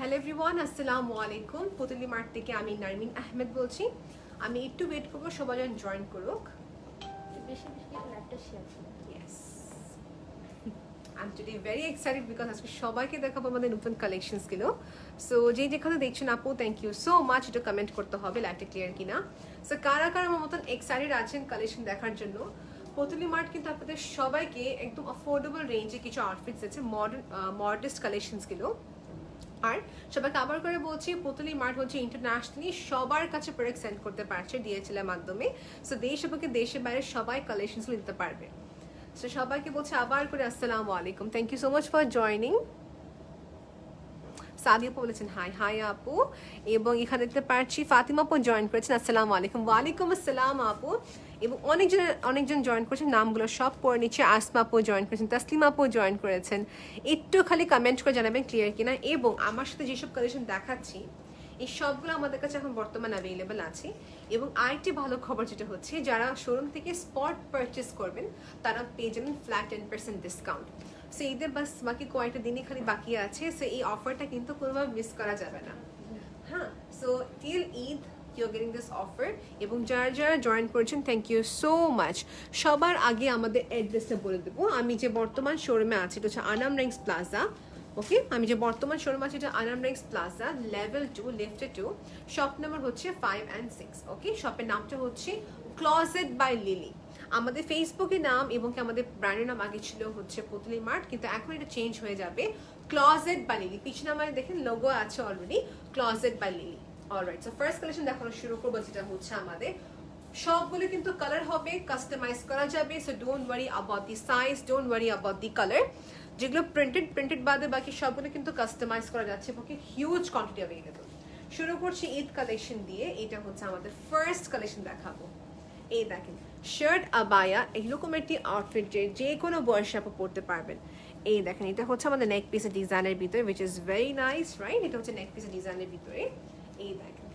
Hello everyone, আসসালামু আলাইকুম। Putuli mart থেকে আমি নারমিন আহমেদ বলছি। আমি একটু ওয়েট করবো, সবাই যেন জয়েন করুক। বেশি বেশি লাইভটা শেয়ার করুন। Yes, I am today very excited because আজকে সবাইকে দেখাবো আমাদের নতুন কালেকশনসগুলো। সো যেখানে দেখছেন আপু, থ্যাংক ইউ সো মাচ। এটা কমেন্ট করতে হবে লাইভটা ক্লিয়ার কিনা। সো কারা আমার মতন এক্সাইটেড আছেন কালেকশন দেখার জন্য? পুতুলি মার্ট কিন্তু আপনাদের সবাইকে একদম অ্যাফোর্ডেবল রেঞ্জে কিছু আউটফিটস আছে, মডেস্ট কালেকশনসগুলো। আর সবাইকে আবার করে বলছি, পুতুলি মার্ট হচ্ছে ইন্টারন্যাশনালি সবার কাছে প্রোডাক্ট সেন্ড করতে পারছে ডিএচএল এর মাধ্যমে। সো দেশ এবং দেশের বাইরে সবাই কালেকশনস নিতে পারবে। সো সবাইকে বলছি আবার করে আসসালামু আলাইকুম, thank you so much for joining. Sadi আপু বলেছেন হাই হাই আপু, এবং এখানে দেখতে পাচ্ছি ফাতিমা আপু জয়েন করেছেন, আসসালামু আলাইকুম। ওয়ালাইকুম আসসালাম আপু। এবং অনেকজন জয়েন করেছেন, নামগুলো সব পড়ে নিচ্ছে। আসমা আপু জয়েন করেছেন, তাসলিমা আপু জয়েন করেছেন। একটু খালি কমেন্ট করে জানাবেন ক্লিয়ার কিনা। এবং আমার সাথে যেসব কালেকশন দেখাচ্ছি এই সবগুলো আমাদের কাছে এখন বর্তমানে অ্যাভেলেবেল আছে। এবং আরেকটি ভালো খবর যেটা হচ্ছে, যারা শোরুম থেকে স্পট পারচেস করবেন তারা পেয়ে যাবেন ফ্ল্যাট 10% ডিসকাউন্ট। সো ঈদের বাকি কয়েকটা দিনই খালি বাকি আছে। সো এই অফারটা কিন্তু কোনোভাবে মিস করা যাবে না। হ্যাঁ, so till Eid your getting this offer. এবং যারা জয়েন করেছেন, থ্যাংক ইউ সো মাচ। সবার আগে আমাদের অ্যাড্রেসটা বলে দেবো। আমি যে বর্তমান শোরুমে আছি এটা হচ্ছে আনাম রিংস প্লাজা। ওকে, আমি যে বর্তমান শোরুম আছে এটা আনাম রিংস প্লাজা, লেভেল 2, লিফটে 2। শপ নাম্বার হচ্ছে 5 and 6। ওকে, শপের নামটা হচ্ছে ক্লজেট বাই লিলি। আমাদের ফেসবুকের নাম এবং আমাদের ব্র্যান্ডের নাম আগে ছিল হচ্ছে পুতুলি মার্ট, কিন্তু এখন এটা চেঞ্জ হয়ে যাবে ক্লজেট বাই লিলি। পিছনে আমার দেখেন লোগো আছে already, closet by Lily. Alright, so first collection দেখানো শুরু করবো, যেটা হচ্ছে আমাদের সবগুলো কিন্তু কালার হবে, কাস্টমাইজ করা যাবে। So don't worry about the size, don't worry about the colour. যেগুলো প্রিন্টেড বাদে বাকি সবগুলো কিন্তু কাস্টমাইজ করা যাচ্ছে, porque হিউজ কোয়ান্টিটি অ্যাভেলেবল। শুরু করছি ঈদ কালেকশন দিয়ে। এটা হচ্ছে আমাদের ফার্স্ট কালেকশন দেখাবো। এই দেখেন, শার্ট আবায়া এরকম একটি আউটফিট যে কোনো বয়সে আপনি পরতে পারবেন। এই দেখেন, এটা হচ্ছে আমাদের নেক পিসের ডিজাইনের ভিতরে, which is very nice, right? এটা হচ্ছে নেক পিসের ডিজাইনের ভিতরে। এই দেখেন,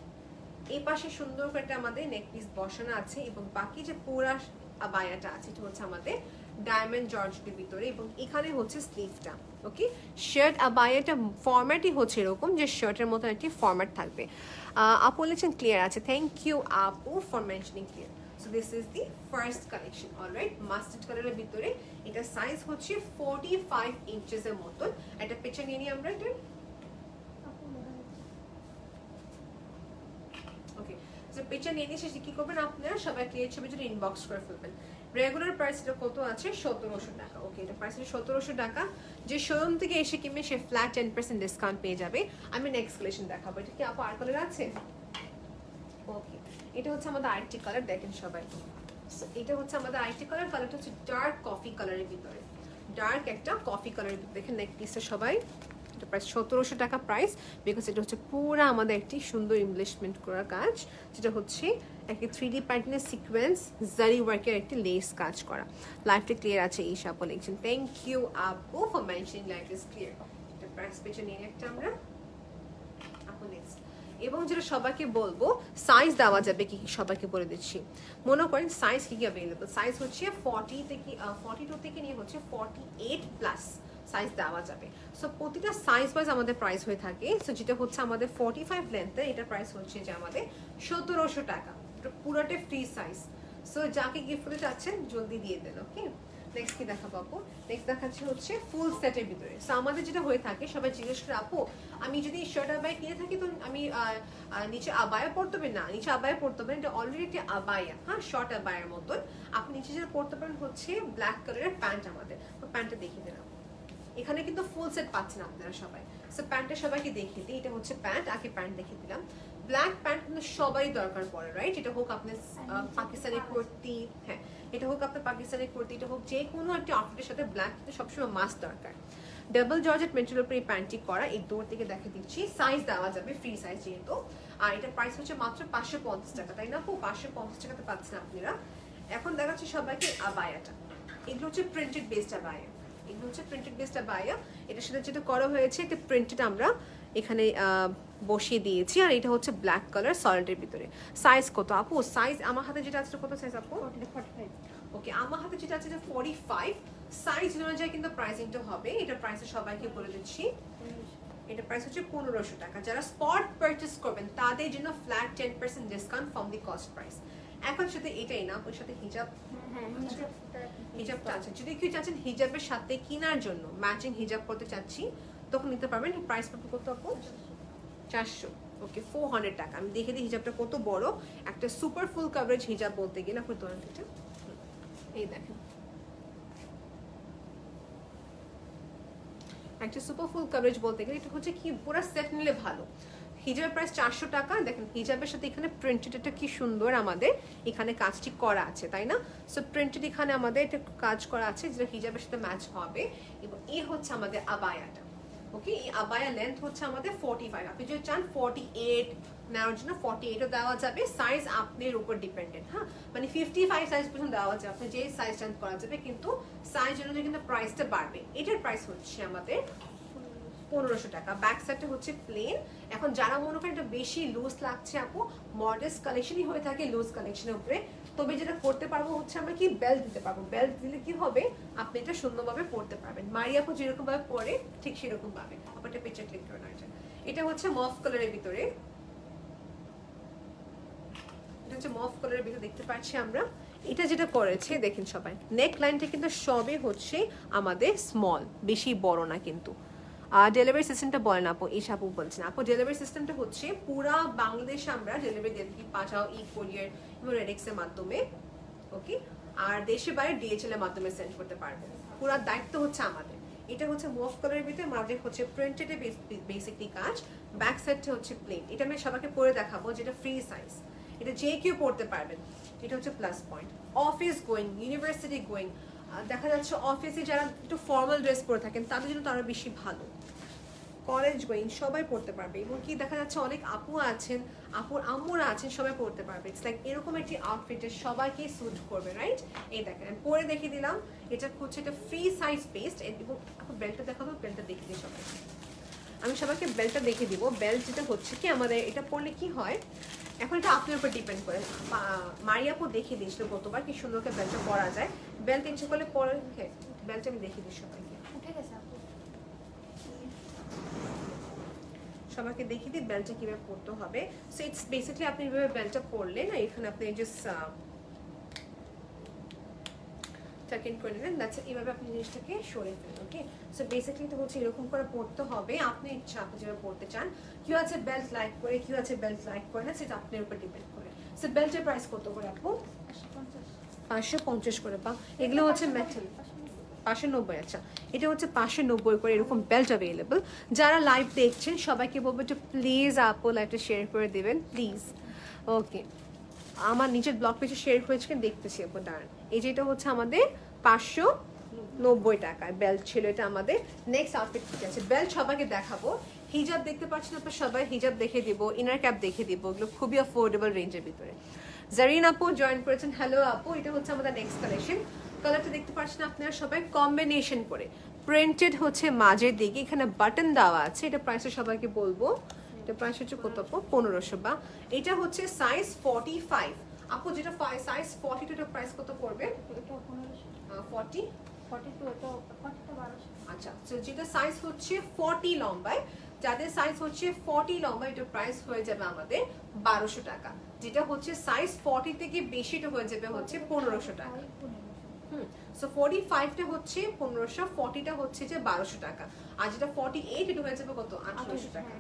এই পাশে সুন্দর করে একটা আমাদের নেক পিস বসানো আছে, এবং বাকি যে পুরা আবায়াটা আছে এটা হচ্ছে আমাদের ডায়মন্ড জর্জেটের ভিতরে, এবং এখানে হচ্ছে স্লিভটা। ওকে, শার্ট আবায়াটা ফরম্যাটই হচ্ছে এরকম যে শার্টের মতো একটি ফরম্যাট থাকবে। আপু বলেছেন ক্লিয়ার আছে, থ্যাংক ইউ আপু for mentioning clear. So this is the first collection. Alright, mustard কালারের ভিতরে। এটা সাইজ হচ্ছে 45 ইঞ্চেসের মতন। একটা পিকচার নিয়ে নিই আমরা এটা। ওকে, সো পিকচার নিয়ে নিয়ে কি করবেন আপনারা, সবাই ক্লিয়ার ছবির জন্য ইনবক্স করে ফেলবেন। রেগুলার প্রাইস এটা কত আছে? 1700 টাকা। ওকে, এটা প্রাইস 1700 টাকা। যে শোরুম থেকে এসে কিনবে সে ফ্ল্যাট 10% ডিসকাউন্ট পেয়ে যাবে। আমি নেক্সট কালেকশন দেখাবো। এটা কি আপু আর কালার আছে? ওকে, এটা হচ্ছে আমাদের আরেকটি কালার, দেখেন সবাই। সো এটা হচ্ছে আমাদের আরেকটি কালার, কালারটা হচ্ছে ডার্ক কফি কালারের ভিতরে। ডার্ক একটা কফি কালারের ভিতরে, দেখেন নেক পিসটা সবাই। এটা প্রাইস 1700 টাকা প্রাইস, বিকজ এটা হচ্ছে পুরো আমাদের একটি সুন্দর ইমপ্লিশমেন্ট করা কাজ, যেটা হচ্ছে একটি 3D প্যাটার্নের সিকোয়েন্স জারি ওয়ার্কের একটি লেস কাজ করা। লাইফটা ক্লিয়ার আছে এই সব কালেকশন। থ্যাংক ইউ আপু for mentioning life is clear. এটা প্রাইস পেজে নিয়ে একটা আমরা আপু নেক্সট। এবং যেটা সবাইকে বলবো, সাইজ দেওয়া যাবে কি সবাইকে বলে দিচ্ছি। মনে করেন সাইজ কি কি অ্যাভেলেবল। সাইজ হচ্ছে 42 থেকে নিয়ে হচ্ছে 48 প্লাস সাইজ দেওয়া যাবে। সো প্রতিটা সাইজ ওয়াইজ আমাদের প্রাইস হয়ে থাকে। সো যেটা হচ্ছে আমাদের 45 লেন্থের, এটা প্রাইস হচ্ছে যে আমাদের 1700 টাকা। এটা পুরোটা ফ্রি সাইজ। সো যাকে গিফট করতে চাচ্ছেন জলদি দিয়ে দেন। ওকে, নেক্সট কি দেখাবো আপু? নেক্সট দেখাচ্ছি হচ্ছে ফুল সেটের ভিতরে। সো আমাদের যেটা হয়ে থাকে, সবাই জিজ্ঞেস করে আপু আমি যদি শার্ট আবায়া কিনে থাকি তো আমি নিচে আবায়া পরতে হবে? না, নিচে আবায়া পরতে হবে। এটা অলরেডি একটি আবায়া, হ্যাঁ, শর্ট আবায়ার মতন। আপনি নিচে যেটা পরতে পারেন হচ্ছে ব্ল্যাক কালারের প্যান্ট। আমাদের প্যান্টটা দেখিয়ে দিলাম, এখানে কিন্তু ফুল সেট পাচ্ছেন আপনারা সবাই। সো প্যান্টটা সবাইকে দেখিয়ে দিই। এটা হচ্ছে প্যান্ট, আগে প্যান্ট দেখিয়ে দিলাম। ব্ল্যাক প্যান্ট কিন্তু সবাই দরকার পড়ে, রাইট? এটা হোক আপনার পাকিস্তানি কুর্তি, হ্যাঁ, এটা হোক আপনার পাকিস্তানি কুর্তি, এটা হোক যে কোনো একটা আউটফিটের সাথে ব্ল্যাক কিন্তু সবসময় মাস্ট দরকার। ডাবল জর্জেট মেটেরিয়ালের উপরে এই প্যান্টটি করা। এই দূর থেকে দেখে দিচ্ছি, সাইজ দেওয়া যাবে ফ্রি সাইজ যেহেতু। আর এটা প্রাইস হচ্ছে মাত্র 550 টাকা, তাই না আপু? 550 টাকাতে পাচ্ছেন আপনারা। এখন দেখাচ্ছি সবাইকে আবায়াটা। এগুলো হচ্ছে প্রিন্টেড বেসড আবায়া। এগুলো হচ্ছে প্রিন্টেড বেসড আবায়া। এটার সাথে যেটা করা হয়েছে, এটা প্রিন্টেড আমরা এখানে বসিয়ে দিয়েছি। আর এটা হচ্ছে ব্ল্যাক কালার সলিডের ভিতরে। সাইজ কত আপু? সাইজ আমার হাতে যেটা আছে, কত সাইজ আপু? 45। ওকে, আমার হাতে যেটা আছে 45। সাইজ অনুযায়ী কিন্তু প্রাইসিংটা হবে। এটা প্রাইসে সবাইকে বলে দিচ্ছি, এটা প্রাইস হচ্ছে 1500 টাকা। যারা স্পট পারচেজ করবেন তাদের জন্য flat 10% discount from the cost price. এখন সাথে এটাই না, ওর সাথে হিজাব, হ্যাঁ হিজাবটা আছে। যদি কেউ চাচ্ছেন হিজাবের সাথে কেনার জন্য ম্যাচিং হিজাব করতে চাচ্ছি তখন নিতে পারবেন। প্রাইস পাবো কত আপু? 400। ওকে, 400 টাকা। আমি দেখে দিই হিজাবটা কত বড়, একটা সুপার ফুল কভারেজ হিজাব বলতে গেলে আপনি ধরেন এটা, এই দেখেন একটা সুপার ফুল কভারেজ বলতে গেলে এটা হচ্ছে কি পুরো সেট নিলে ভালো। হিজাবের প্রাইস 400 টাকা। দেখেন হিজাবের সাথে এখানে প্রিন্টেড এটা কি সুন্দর আমাদের এখানে কাজটি করা আছে, তাই না? সো প্রিন্টেড এখানে আমাদের এটা কাজ করা আছে যেটা হিজাবের সাথে ম্যাচ হবে। এবং এই হচ্ছে আমাদের আবায়াটা। ওকে, এই আবায়া লেন্থ হচ্ছে আমাদের 45। আপনি যদি চান 48 নেওয়ার জন্য 48ও দেওয়া যাবে, সাইজ আপনার উপর ডিপেন্ডেন্ট। হ্যাঁ, মানে 55 সাইজ পর্যন্ত দেওয়া যাবে, আপনি যে সাইজ চান করা যাবে, কিন্তু সাইজ অনুযায়ী কিন্তু প্রাইসটা বাড়বে। এটার প্রাইস হচ্ছে আমাদের 1500 টাকা। ব্যাক সাইডটা হচ্ছে প্লেন। এখন যারা মনে করেন এটা বেশি লুজ লাগছে আপু, মডেস্ট কালেকশনই হয়ে থাকে লুজ কালেকশনের উপরে, তবে যেটা করতে পারবো হচ্ছে আমরা কি বেল্ট দিতে পারবো। বেল্ট দিলে কি হবে, আপনি এটা সুন্দরভাবে পরতে পারবেন। মারিয়া আপু যেরকম ভাবে পরে ঠিক সেরকম ভাবে। আপনি একটা পিকচার ক্লিক করে নেওয়া যায়। এটা হচ্ছে মফ কালারের ভিতরে, এটা হচ্ছে মফ কালারের ভিতরে দেখতে পাচ্ছি আমরা। এটা যেটা করেছে দেখেন সবাই, নেক লাইনটা কিন্তু সবই হচ্ছে আমাদের স্মল, বেশি বড় না কিন্তু। ডেলিভারি সিস্টেমটা বলেন আপু, এই আপু বলছেন আপু ডেলিভারি সিস্টেমটা হচ্ছে পুরা বাংলাদেশে আমরা ডেলিভারি দিয়ে থাকি, পাঠাও, ই কোরিয়ার এবং রেডেক্স এর মাধ্যমে। ওকে, আর দেশে বাইরে ডিএচএল এর মাধ্যমে সেন্ড করতে পারবেন। পুরো দায়িত্ব হচ্ছে আমাদের। এটা হচ্ছে মুভ কালারের ভিতরে, মাঝে হচ্ছে প্রিন্টেড এর বেসিকলি কাজ, ব্যাক সাইডটা হচ্ছে প্লেন। এটা আমি সবাইকে পরে দেখাবো, যেটা ফ্রি সাইজ, এটা যে কেউ পড়তে পারবেন। এটা হচ্ছে plus point. Office going, university going, দেখা যাচ্ছে অফিসে যারা একটু ফর্মাল ড্রেস পরে থাকেন তাদের জন্য তো আরো বেশি ভালো। কলেজ গোয়িং সবাই পড়তে পারবে। এবং কি দেখা যাচ্ছে অনেক আপু আছেন, আপুর আম্মুরা আছেন, সবাই পড়তে পারবে। ইটস লাইক এরকম একটি আউটফিটে সবাইকে স্যুট করবে, রাইট? এই দেখেন আমি পরে দেখিয়ে দিলাম। এটা হচ্ছে এটা ফ্রি সাইজ বেস্ট। এবং আপু বেল্টটা দেখাবো, বেল্টটা দেখিয়ে দিই সবাই। আমি সবাইকে বেল্টটা দেখিয়ে দিব। বেল্ট যেটা হচ্ছে কি আমাদের এটা পরলে কি হয়, এখন এটা আপনার উপর ডিপেন্ড করে। মারিয়াপু দেখিয়ে দিয়েছিল গতবার কি সুন্দর করে বেল্টটা পরা যায়। বেল্ট ইচ্ছে করলে পরে, হ্যাঁ বেল্টটা আমি দেখিয়ে দিই সবাইকে, উঠে গেছে আপু। সবাইকে দেখিয়ে দিই বেল্টটা কিভাবে পরতে হবে। সো ইটস বেসিক্যালি আপনি এইভাবে বেল্টটা পরলে না, এখানে আপনি জাস্ট টার্কেন করে নেবেন, দ্যাটস ইট। এইভাবে আপনি জিনিসটাকে সরিয়ে ফেলেন। ওকে, সো বেসিক্যালি তো হচ্ছে এরকম করে পড়তে হবে। আপনি ইচ্ছা আপনি যেভাবে পড়তে চান। কেউ আছে বেল্ট লাইক করে, কেউ আছে বেল্ট লাইক করে না, সেটা আপনার উপর ডিপেন্ড করে। সো বেল্টের প্রাইস কত করে আপু? 550 করে। বা এগুলো হচ্ছে মেটাল 590। আচ্ছা, এটা হচ্ছে 590 করে এরকম বেল্ট অ্যাভেলেবল। যারা লাইভ দেখছেন সবাইকে বলবো একটু প্লিজ আপু লাইভটা শেয়ার করে দেবেন প্লিজ। ওকে, আমার নিচের ব্লগ পেজে শেয়ার হয়েছে দেখতেছি আপু, দাঁড়ান। এই যে এটা হচ্ছে আমাদের 590 টাকায় বেল্ট ছিল এটা আমাদের। নেক্সট আউটফিট ঠিক আছে, বেল্ট সবাইকে দেখাবো। হিজাব দেখতে পাচ্ছেন আপনার সবাই, হিজাব দেখে দিব, ইনার ক্যাপ দেখে দিব, এগুলো খুবই অ্যাফোর্ডেবল রেঞ্জের ভিতরে। জারিন আপু জয়েন করেছেন, হ্যালো আপু। এটা হচ্ছে আমাদের নেক্সট কালেকশন। কালারটা দেখতে পাচ্ছেন আপনারা সবাই কম্বিনেশন করে, প্রিন্টেড হচ্ছে মাঝের দিকে, এখানে বাটন দেওয়া আছে। এটা প্রাইসটা সবাইকে বলবো, এটা প্রাইস হচ্ছে কত আপু? 1500। বা এটা হচ্ছে সাইজ 45 আপু, যেটা সাইজ 42 এর প্রাইস কত পড়বে? এটা 1500। 40 42 এটা 40 টা 1200। আচ্ছা, তো যেটা সাইজ হচ্ছে 40 লম্বায়, যাদের সাইজ হচ্ছে 40 লম্বা, এটা প্রাইস হয়ে যাবে আমাদের 1200 টাকা। যেটা হচ্ছে সাইজ 40 থেকে বেশিটা হয়ে যাবে হচ্ছে 1500 টাকা। সো 45টা হচ্ছে 1500, 40টা হচ্ছে যে 1200 টাকা। আর যেটা 48 এটা হয়ে যাবে কত? 1800 টাকা।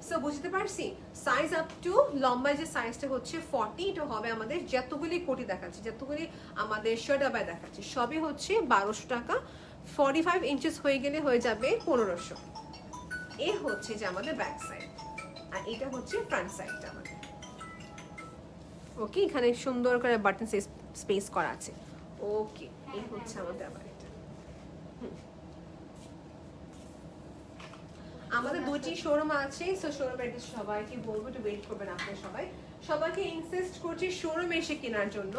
সো বুঝতে পারছি, সাইজ আপ টু লম্বায় যে সাইজটা হচ্ছে 40, এটা হবে আমাদের যতগুলি কোটি দেখাচ্ছে, যতগুলি আমাদের শার্ট আবায় দেখাচ্ছে, সবই হচ্ছে 1200 টাকা। 45 ইঞ্চেস হয়ে গেলে হয়ে যাবে 1500। এ হচ্ছে যে আমাদের ব্যাক সাইড, আর এটা হচ্ছে ফ্রন্ট সাইডটা আমাদের। ওকে, এখানে সুন্দর করে বাটন স্পেস করা আছে। ওকে, এই হচ্ছে আমাদের আবার এটা। আমাদের দুটি শোরুম আছে, সো শোরুমের অ্যাড্রেস সবাইকে বলবো একটু ওয়েট করবেন আপনারা সবাই। সবাইকে ইনসিস্ট করছি শোরুম এসে কেনার জন্য।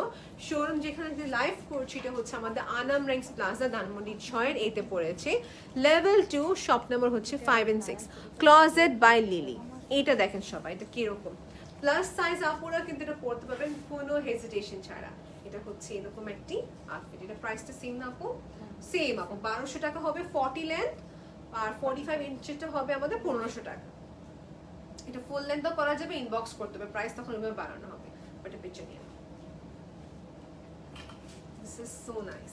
শোরুম যেখানে যে লাইভ করছি এটা হচ্ছে আমাদের আনাম রেঞ্জ প্লাজা, ধানমন্ডি 6 এতে পড়েছে। লেভেল 2, শপ নাম্বার হচ্ছে 5 and 6, ক্লজেট বাই লিলি। এটা দেখেন সবাই, এটা কিরকম প্লাস সাইজ আপুরা কিন্তু এটা পড়তে পারবেন কোনো হেজিটেশন ছাড়া। এটা হচ্ছে এরকম একটি আউটফিট। এটা প্রাইসটা সেম না আপু? সেম আপু, 1200 টাকা হবে 40 লেন্থ, আর 45 ইঞ্চিটা হবে আমাদের 1500 টাকা। এটা ফুল লেন্থও করা যাবে, ইনবক্স করতে হবে, প্রাইস তখন এভাবে বাড়ানো হবে। এটা পিকচার নিয়ে দিস ইজ সো নাইস।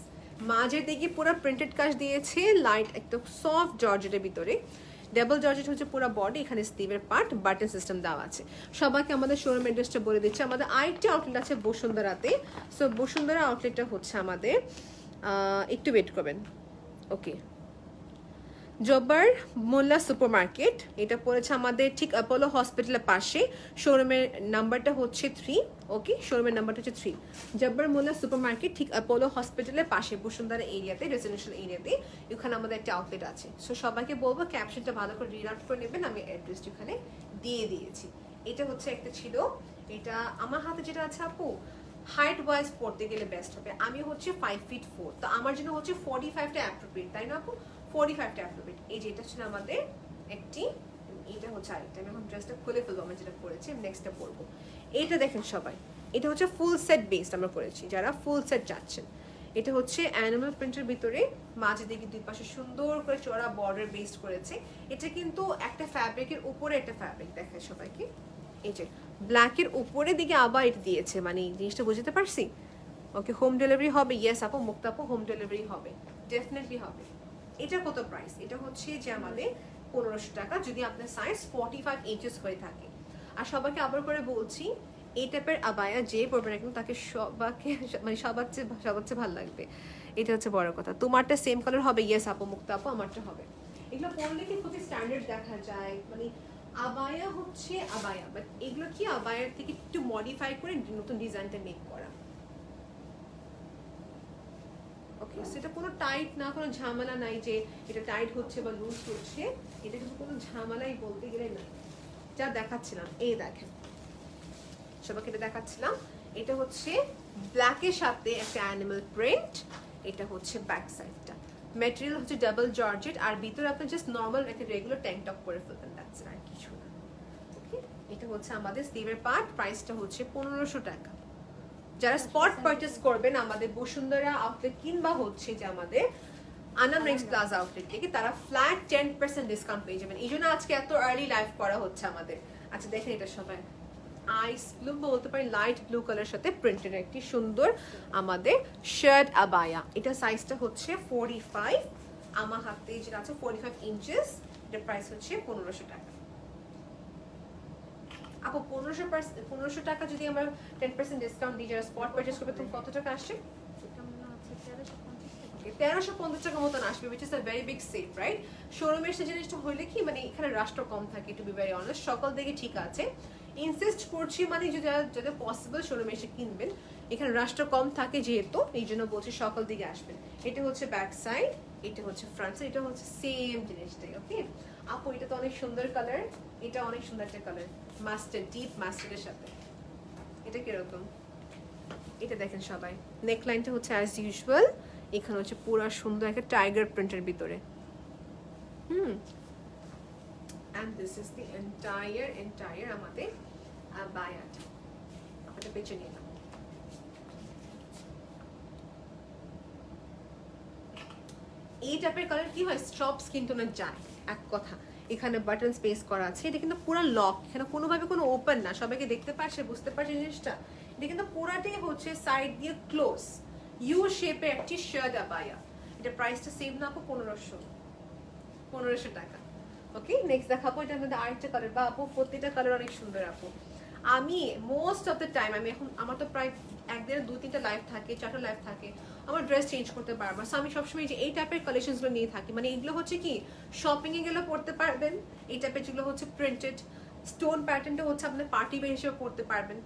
মাঝের দিকে পুরো প্রিন্টেড কাজ দিয়েছে, লাইট একটা সফট জর্জেটের ভিতরে। ডাবল জর্জেট হচ্ছে পুরো বডি, এখানে স্লিভের পার্ট, বাটন সিস্টেম দেওয়া আছে। সবাইকে আমাদের শোরুম অ্যাড্রেসটা বলে দিচ্ছে। আমাদের আরেকটি আউটলেট আছে বসুন্ধরাতে। সো বসুন্ধরা আউটলেটটা হচ্ছে আমাদের একটু ওয়েট করবেন, ওকে, জব্বার মোল্লা সুপার মার্কেট। এটা পড়েছে আমাদের ঠিক অ্যাপোলো হসপিটালের পাশে। শোরুমের নাম্বারটা হচ্ছে 3, ওকে, শোরুমের নাম্বারটা হচ্ছে 3। জব্বার মোল্লা সুপার মার্কেট ঠিক অ্যাপোলো হসপিটালের পাশে, বসুন্ধরা এরিয়াতে, রেসিডেন্সিয়াল এরিয়াতে। এখানে আমাদের একটা আউটলেট আছে। সো সবাইকে বলবো ক্যাপশনটা ভালো করে রিড আউট করে নেবেন, আমি অ্যাড্রেসটি ওখানে দিয়ে দিয়েছি। এটা হচ্ছে একটা ছিল, এটা আমার হাতে যেটা আছে আপু, হাইট ওয়াইজ পড়তে গেলে বেস্ট হবে। আমি হচ্ছে 5 feet 4, তো আমার জন্য হচ্ছে 45টা অ্যাপ্রোপ্রিয়েট, তাই না আপু? 45টা অ্যাপ্রোপ্রিয়েট। এই যে এটা ছিল আমাদের একটি, এটা হচ্ছে আরেকটা। আমি এখন ড্রেসটা খুলে ফেলবো, আমি যেটা পরেছি নেক্সটটা পরবো। এটা দেখেন সবাই, এটা হচ্ছে ফুল সেট বেসড আমরা করেছি, যারা ফুল সেট চাচ্ছেন। এটা হচ্ছে অ্যানিমাল প্রিন্টের ভিতরে, মাঝে দিকে দুই পাশে সুন্দর করে চড়া বর্ডার বেসড করেছে। এটা কিন্তু একটা ফ্যাব্রিকের উপরে একটা ফ্যাব্রিক দেখায় সবাইকে। এই যে ব্ল্যাকের উপরের দিকে আবার এটা দিয়েছে, মানে জিনিসটা বুঝতে পারছি। ওকে, হোম ডেলিভারি হবে? ইয়েস আপু, মুক্তা আপু, হোম ডেলিভারি হবে, ডেফিনেটলি হবে। এটা কত প্রাইস? এটা হচ্ছে যে আমাদের 1500 টাকা, যদি আপনার সাইজ 45 ইঞ্চেস হয়ে থাকে। আর সবাইকে আবার করে বলছি, এই টাইপের আবায়া যে পরবে না কিন্তু তাকে সবাইকে, মানে সবার চেয়ে ভালো লাগবে। এটা হচ্ছে বড় কথা। তোমারটা সেম কালার হবে? ইয়েস আপু, মুক্তা আপু, আমারটা হবে। এগুলো পরলে কি খুবই স্ট্যান্ডার্ড দেখা যায়, মানে আবায়া হচ্ছে আবায়া, বাট এগুলো কি আবায়ার থেকে একটু মডিফাই করে নতুন ডিজাইনটা মেক করা। ওকে, সেটা কোনো টাইট না, কোনো ঝামেলা নাই যে এটা টাইট হচ্ছে বা লুজ হচ্ছে, এটা কিন্তু কোনো ঝামেলাই বলতে গেলে না। যা দেখাচ্ছিলাম, এই দেখেন সবাইকে এটা দেখাচ্ছিলাম, এটা হচ্ছে ব্ল্যাকের সাথে একটা অ্যানিমাল প্রিন্ট। এটা হচ্ছে ব্যাক সাইডটা, ম্যাটেরিয়াল হচ্ছে ডাবল জর্জেট, আর ভিতরে আপনি জাস্ট নর্মাল একটা রেগুলার ট্যাঙ্ক টপ করে ফেলবেন, দ্যাটস আর কিছু না। ওকে, এটা হচ্ছে আমাদের স্লিভের পার্ট, প্রাইসটা হচ্ছে 1500 টাকা। যারা স্পট পারচেজ করবেন আমাদের বসুন্ধরা আউটলেট কিংবা হচ্ছে যে আমাদের আনাম রেঞ্জ প্লাজা আউটলেট থেকে, তারা ফ্ল্যাট 10% ডিসকাউন্ট পেয়ে যাবেন। এই জন্য আজকে এত আর্লি লাইভ করা হচ্ছে আমাদের। আচ্ছা দেখেন, এটা সবাই আইস ব্লু বলতে পারি, লাইট ব্লু কালার সাথে প্রিন্টের একটি সুন্দর আমাদের শার্ট আবায়া। এটা সাইজটা হচ্ছে 45, আমার হাতে যেটা আছে 45 ইঞ্চেস। এটার প্রাইস হচ্ছে 1500 টাকা। আপু 1500 টাকা যদি আমরা 10% ডিসকাউন্ট দিই, যারা স্পট পারচেজ করবে, তো কত টাকা আসছে? এটা মনে হচ্ছে 1350 টাকা। 1350 টাকা মতন আসবে, which is a very big save, right? শোরুমে এসে জিনিসটা হইলে কি, মানে এখানে রাষ্ট্র কম থাকে, টু বি ভেরি অনেস্ট, সকল দিকে ঠিক আছে। ইনসিস্ট করছি, মানে যদি পসিবল শোরুমে এসে কিনবেন, এখানে রাষ্ট্র কম থাকে যেহেতু, এই জন্য বলছি সকল দিকে আসবেন। এটা হচ্ছে ব্যাক সাইড, এটা হচ্ছে ফ্রন্ট সাইড, এটা হচ্ছে সেম জিনিসটাই। ওকে আপু, এটা তো অনেক সুন্দর কালার, এটা অনেক সুন্দর একটা কালার, মাস্টার্ড, ডিপ মাস্টার্ডের সাথে। এটা কিরকম? এটা দেখেন সবাই, নেকলাইনটা হচ্ছে অ্যাজ ইউজুয়াল, এখানে হচ্ছে পুরো সুন্দর একটা টাইগার প্রিন্টের ভিতরে। and this is the entire আমাদের বায়াটা। আপনাদের পেছনে নিয়ে নাও। এই টাইপের কালার কি হয়, সব স্কিন টোনে যায়, এক কথা। এখানে বাটন স্পেস করা আছে, এটা কিন্তু পুরো লক, এখানে কোনোভাবে কোনো ওপেন না। সবাইকে দেখতে পারছে, বুঝতে পারছে জিনিসটা? এটা কিন্তু পুরাটাই হচ্ছে সাইড দিয়ে ক্লোজ, ইউ শেপের একটি শার্ট আবায়া। এটা প্রাইসটা সেম না আপু? 1500 টাকা। ওকে, নেক্সট দেখাবো, এটা আমাদের আরেকটা কালার। বা আপু প্রত্যেকটা কালার অনেক সুন্দর আপু। আমি মোস্ট অফ দ্য টাইম, আমি এখন, আমার তো প্রায় একদিনে 2-3টা লাইভ থাকে, 4টা লাইভ থাকে, আমার ড্রেস চেঞ্জ করতে পারবো। সো আমি সবসময় যে এই টাইপের কালেকশনসগুলো নিয়ে থাকি, মানে এগুলো হচ্ছে কি শপিংয়ে গেলে পড়তে পারবেন। এই টাইপের যেগুলো হচ্ছে প্রিন্টেড স্টোন প্যাটার্নটা হচ্ছে আপনার পার্টি ওয়্যার হিসেবে পড়তে পারবেন,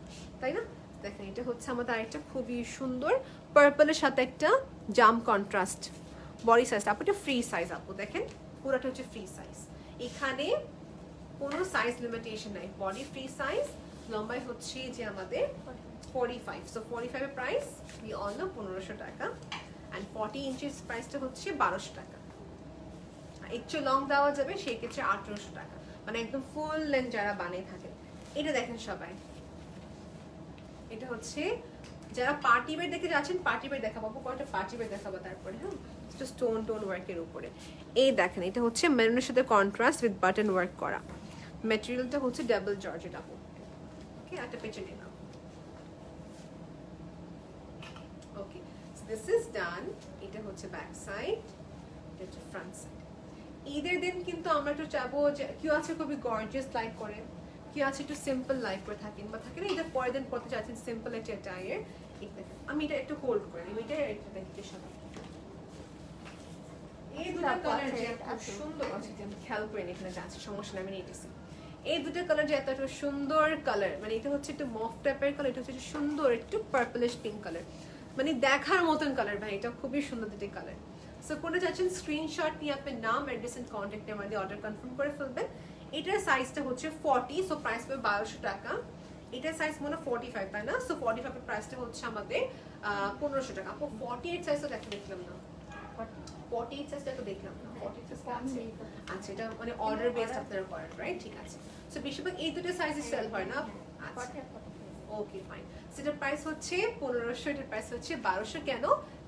তাই না? দেখেন, এটা হচ্ছে আমাদের আরেকটা খুবই সুন্দর পার্পলের সাথে একটা জাম কন্ট্রাস্ট। বডি সাইজটা আপু, এটা ফ্রি সাইজ আপু, দেখেন পুরোটা হচ্ছে ফ্রি সাইজ, এখানে কোনো সাইজ লিমিটেশন নাই, বডি ফ্রি সাইজ। লম্বাই হচ্ছে যে আমাদের 45, সো 45 এর প্রাইস উই অল নো 1500 টাকা, এন্ড 40 ইঞ্চেস প্রাইসটা হচ্ছে 1200 টাকা। একটু লং দেওয়া যাবে সেই ক্ষেত্রে 1800 টাকা, মানে একদম ফুল লেন্থ যারা বানিয়ে থাকেন। এটা দেখেন সবাই, এটা হচ্ছে যারা পার্টি ওয়্যার দেখে যাচ্ছেন পার্টি ওয়্যার দেখাবো, কয়েকটা পার্টি ওয়্যার দেখাবো তারপরে। হ্যাঁ, স্টোন টোন ওয়ার্কের উপরে। এই দেখেন এটা হচ্ছে মেরুনের সাথে কন্ট্রাস্ট উইথ বাটন ওয়ার্ক করা। ম্যাটেরিয়ালটা হচ্ছে ডাবল জর্জেট আপু। ওকে, একটা পেছনে নাও। ওকে, দিস ইজ ডান। এটা হচ্ছে ব্যাক সাইড, এটা হচ্ছে ফ্রন্ট সাইড। ঈদের দিন কিন্তু আমরা একটু চাবো যে কেউ আছে খুবই গর্জিয়াস লাইক করে, কেউ আছে একটু সিম্পল লাইক করে থাকেন, বা থাকে না ঈদের পরের দিন পড়তে চাচ্ছেন সিম্পল একটা অ্যাটায়ার। আমি এটা একটু হোল্ড করে নিই, এটা এটা দেখতে সবাই। এই দুটো কালার যে খুব সুন্দর আছে, যে আমি খেয়াল করে নিই এখানে যাচ্ছে, সমস্যা নেই, আমি নিতেছি। এই দুটো কালার যে এত একটা সুন্দর কালার, মানে এটা হচ্ছে একটু মফ টাইপের কালার, এটা হচ্ছে একটু সুন্দর একটু পার্পলিশ পিঙ্ক কালার, মানে দেখার মতন কালার ভাই, এটা খুবই সুন্দর দুটো কালার। সো কোনটা চাচ্ছেন স্ক্রিনশট নিয়ে আপনার নাম, অ্যাড্রেস এন্ড কন্ট্যাক্ট নাম্বার দিয়ে অর্ডার কনফার্ম করে ফেলবেন। এটার সাইজটা হচ্ছে 40, সো প্রাইস পাবে 1200 টাকা। এটার সাইজ মনে হয় 45, তাই না? সো 45 এর প্রাইসটা হচ্ছে আমাদের 1500 টাকা। আপু 48 সাইজও দেখলাম না, 48 সাইজটা তো দেখলাম না, 48 সাইজ আছে। আচ্ছা, এটা মানে অর্ডার বেসড আপনারা করেন, রাইট? ঠিক আছে। সো বেশিরভাগ এই দুটো সাইজে সেল হয় না? আচ্ছা, ওকে ফাইন। সেটার প্রাইস হচ্ছে 1500, এটার প্রাইস হচ্ছে 1200। কেন?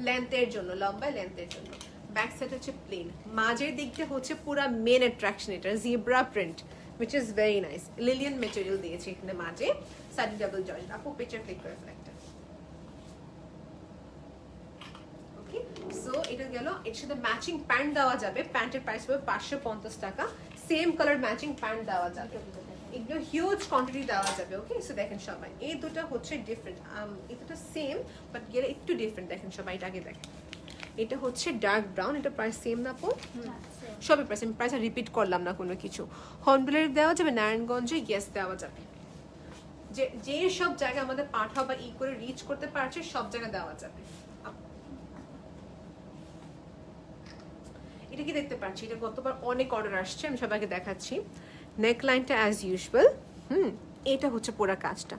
লেন্থের জন্য, লম্বা লেন্থের জন্য। ব্যাক সাইড হচ্ছে প্লেন, মাঝের দিকটা হচ্ছে পুরো মেন অ্যাট্রাকশন, এটা zebra print which is very nice, Lilian material দিয়েছে এখানে মাঝে, সাইড ডাবল জয়েন্ট। আপু পিকচার ক্লিক করে ফেলতে। ওকে, সো এটা গেল। এর সাথে ম্যাচিং প্যান্ট দেওয়া যাবে, প্যান্টের প্রাইস হবে 550 টাকা। সেম কালার ম্যাচিং প্যান্ট দেওয়া যাবে, এগুলো হিউজ কোয়ান্টিটি দেওয়া যাবে। ওকে, সো দেখেন সবাই, এই দুটো হচ্ছে ডিফারেন্ট, এই দুটো সেম বাট গেলে একটু ডিফারেন্ট। দেখেন সবাই, এটা আগে দেখেন, এটা হচ্ছে ডার্ক ব্রাউন, এটা প্রাইস সেম না আপু? সবই প্রাইস, আমি প্রাইস রিপিট করলাম না কোনো কিছু। হোম ডেলিভারি দেওয়া যাবে নারায়ণগঞ্জে, ইয়েস দেওয়া যাবে। যে যে সব জায়গায় আমাদের পাঠাও বা ই করে রিচ করতে পারছে সব জায়গায় দেওয়া যাবে। এটা কি দেখতে পাচ্ছি, এটা গতবার অনেক অর্ডার আসছে, আমি সবাইকে দেখাচ্ছি। নেক লাইনটা অ্যাজ ইউজুয়াল। এটা হচ্ছে পুরো কাজটা,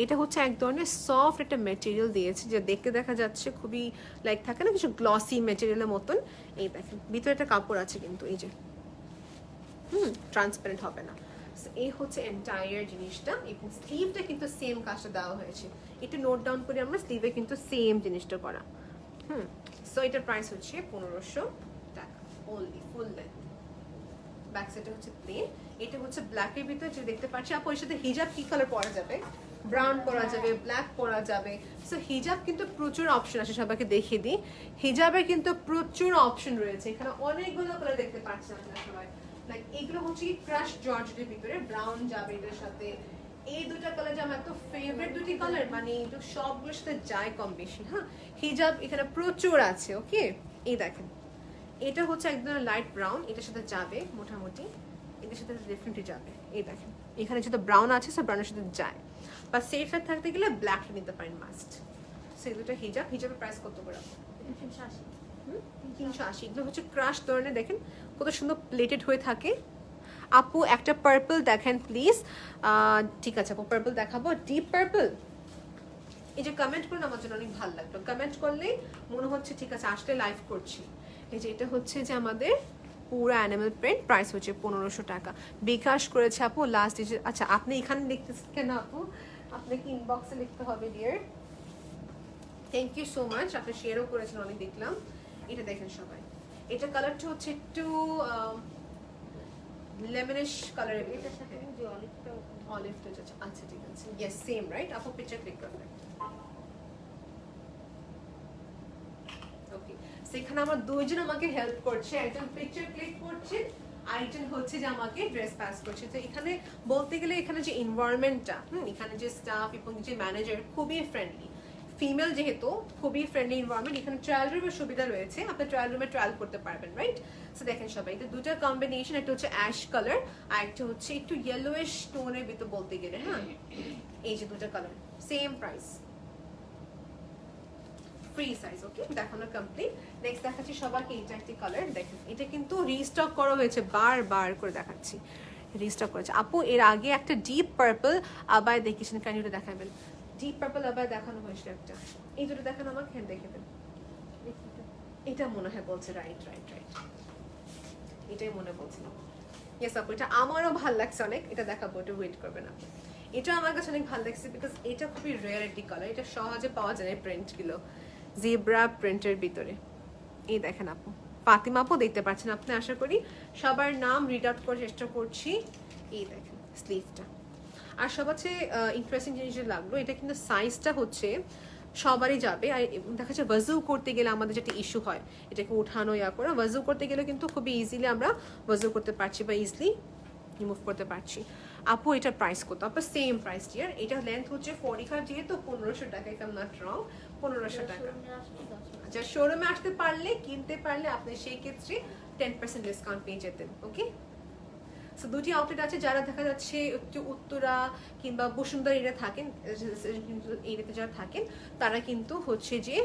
এটা হচ্ছে এক ধরনের সফট একটা মেটেরিয়াল দিয়েছে, যে দেখতে দেখা যাচ্ছে খুবই লাইক থাকে না কিছু গ্লসি মেটেরিয়ালের মতন। এই দেখেন ভিতরে একটা কাপড় আছে কিন্তু, এই যে ট্রান্সপারেন্ট হবে না। এই হচ্ছে এন্টায়ার জিনিসটা, এবং স্লিভটা কিন্তু সেম কাজটা দেওয়া হয়েছে। একটু নোট ডাউন করে আমরা, স্লিভে কিন্তু সেম জিনিসটা করা। সো এটার প্রাইস হচ্ছে 1500 টাকা ওনলি, ফুল লেন্থ। ব্যাক সাইডে হচ্ছে প্লেন, এটা হচ্ছে ব্ল্যাকের ভিতরে যে দেখতে পাচ্ছি। আপু এর সাথে হিজাব কি কালার পরা যাবে? ব্রাউন পরা যাবে, ব্ল্যাক পরা যাবে। সো হিজাব কিন্তু প্রচুর অপশন আছে, সবাইকে দেখিয়ে দিই। হিজাবের কিন্তু প্রচুর অপশন রয়েছে, এখানে অনেকগুলো কালার দেখতে পাচ্ছেন আপনারা সবাই। লাইক এগুলো হচ্ছে কি ক্রাশ জর্জেটের ভিতরে, ব্রাউন যাবে এটার সাথে। এই দুটো কালার যে আমার এত ফেভারিট দুটি কালার, মানে এটা সবগুলোর সাথে যায় কম বেশি। হ্যাঁ, হিজাব এখানে প্রচুর আছে। ওকে, এই দেখেন এটা হচ্ছে একদম লাইট ব্রাউন, এটার সাথে যাবে মোটামুটি, এটার সাথে ডিফারেন্টলি যাবে। এই দেখেন এখানে যেহেতু ব্রাউন আছে, সব ব্রাউনের সাথে যায়। বা সেফার থাকতে গেলে ব্ল্যাকটা নিতে পারেন মাস্ট। সো দুটো হিজাব, হিজাবের প্রাইস কত করে? 380। এগুলো হচ্ছে ক্রাশ ধরনের, দেখেন কত সুন্দর প্লেটেড হয়ে থাকে। আপু একটা পার্পল দেখেন প্লিজ। ঠিক আছে আপু, পার্পল দেখাবো, ডিপ পার্পল। এই যে কমেন্ট করুন, আমার জন্য অনেক ভালো লাগলো। কমেন্ট করলেই মনে হচ্ছে ঠিক আছে আসলে লাইভ করছি। এই যে এটা হচ্ছে যে আমাদের পুরো অ্যানিমাল প্রিন্ট, প্রাইস হচ্ছে 1500 টাকা। বিকাশ করেছে আপু লাস্ট ডিজিট। আচ্ছা, আপনি এখানে লিখতেছেন কেন আপু? আপনাকে ইনবক্সে লিখতে হবে dear. Thank you so much, আপনি শেয়ারও করেছেন অনেক দেখলাম। এটা দেখেন সবাই, এটা কালারটা হচ্ছে একটু লেমনিশ কালারের, অলিভটা যাচ্ছে। আচ্ছা ঠিক আছে, ইয়েস সেম রাইট। আপু পিকচার ক্লিক করবেন। ওকে, সেখানে আমার দুইজন আমাকে হেল্প করছে, একজন পিকচার ক্লিক করছে, আরেকজন হচ্ছে যে আমাকে ড্রেস পাস করছে। তো এখানে বলতে গেলে এখানে যে এনভায়রনমেন্টটা, এখানে যে স্টাফ এবং যে ম্যানেজার খুবই ফ্রেন্ডলি। ফিমেল যেহেতু খুবই ফ্রেন্ডলি এনভায়রনমেন্ট। এখানে ট্রায়াল রুমের সুবিধা রয়েছে, আপনি ট্রায়াল রুমে ট্রায়াল করতে পারবেন, রাইট? সো দেখেন সবাই, এটা দুটো কম্বিনেশন, একটা হচ্ছে অ্যাশ কালার আর একটা হচ্ছে একটু ইয়েলোইশ টোনের ভিতর বলতে গেলে। হ্যাঁ, এই যে দুটো colour same price, free size. Okay, দেখানো কমপ্লিট। নেক্সট দেখাচ্ছি সবাইকে এইটা একটি কালার, দেখেন এটা কিন্তু রিস্টক করা হয়েছে, বারবার করে দেখাচ্ছি, রিস্টক করেছে। আপু এর আগে একটা ডিপ পার্পল আবার দেখিয়েছেন, কেন এটা দেখাবেন? ডিপ পার্পল আবার দেখানো হয়েছিল একটা, এই দুটো দেখানো আমাকে, হ্যাঁ দেখে দেন। এটা মনে হয় বলছে, রাইট রাইট রাইট, এটাই মনে বলছিল। ইয়েস আপু, এটা আমারও ভালো লাগছে অনেক, এটা দেখাবো, এটা ওয়েট করবে না। এটা আমার কাছে অনেক ভালো লাগছে বিকজ এটা খুবই রেয়ারিটি কালার, এটা সহজে পাওয়া যায় না প্রিন্টগুলো, জিব্রা প্রিন্টের ভিতরে। এই দেখেন আপু, ফাতিমা আপু দেখতে পাচ্ছেন আপনি, আশা করি সবার নাম রিড আউট করার চেষ্টা করছি। এই দেখেন স্লিভটা। আর সবচেয়ে ইন্টারেস্টিং জিনিস যে লাগলো, এটা কিন্তু সাইজটা হচ্ছে সবারই যাবে। আর দেখা যাচ্ছে ওয়াজু করতে গেলে আমাদের যেটা ইস্যু হয়, এটাকে উঠানো ইয়া করা, ওয়াজু করতে গেলে কিন্তু খুবই ইজিলি আমরা ওয়াজু করতে পারছি বা ইজিলি রিমুভ করতে পারছি। আপু এটার প্রাইস কত? আপু সেম প্রাইস ডিয়ার, এটা লেন্থ হচ্ছে 45, যেহেতু 1500 টাকা, if I am not wrong, 1500 টাকা। আচ্ছা, শোরুমে আসতে পারলে, কিনতে পারলে আপনি সেই ক্ষেত্রে 10% ডিসকাউন্ট পেয়ে যেতেন। ওকে, সো দুটি আউটলেট আছে, যারা দেখা যাচ্ছে একটু উত্তরা কিংবা বসুন্ধরা এরিয়া থাকেন, এরিয়াতে যারা থাকেন তারা কিন্তু হচ্ছে যে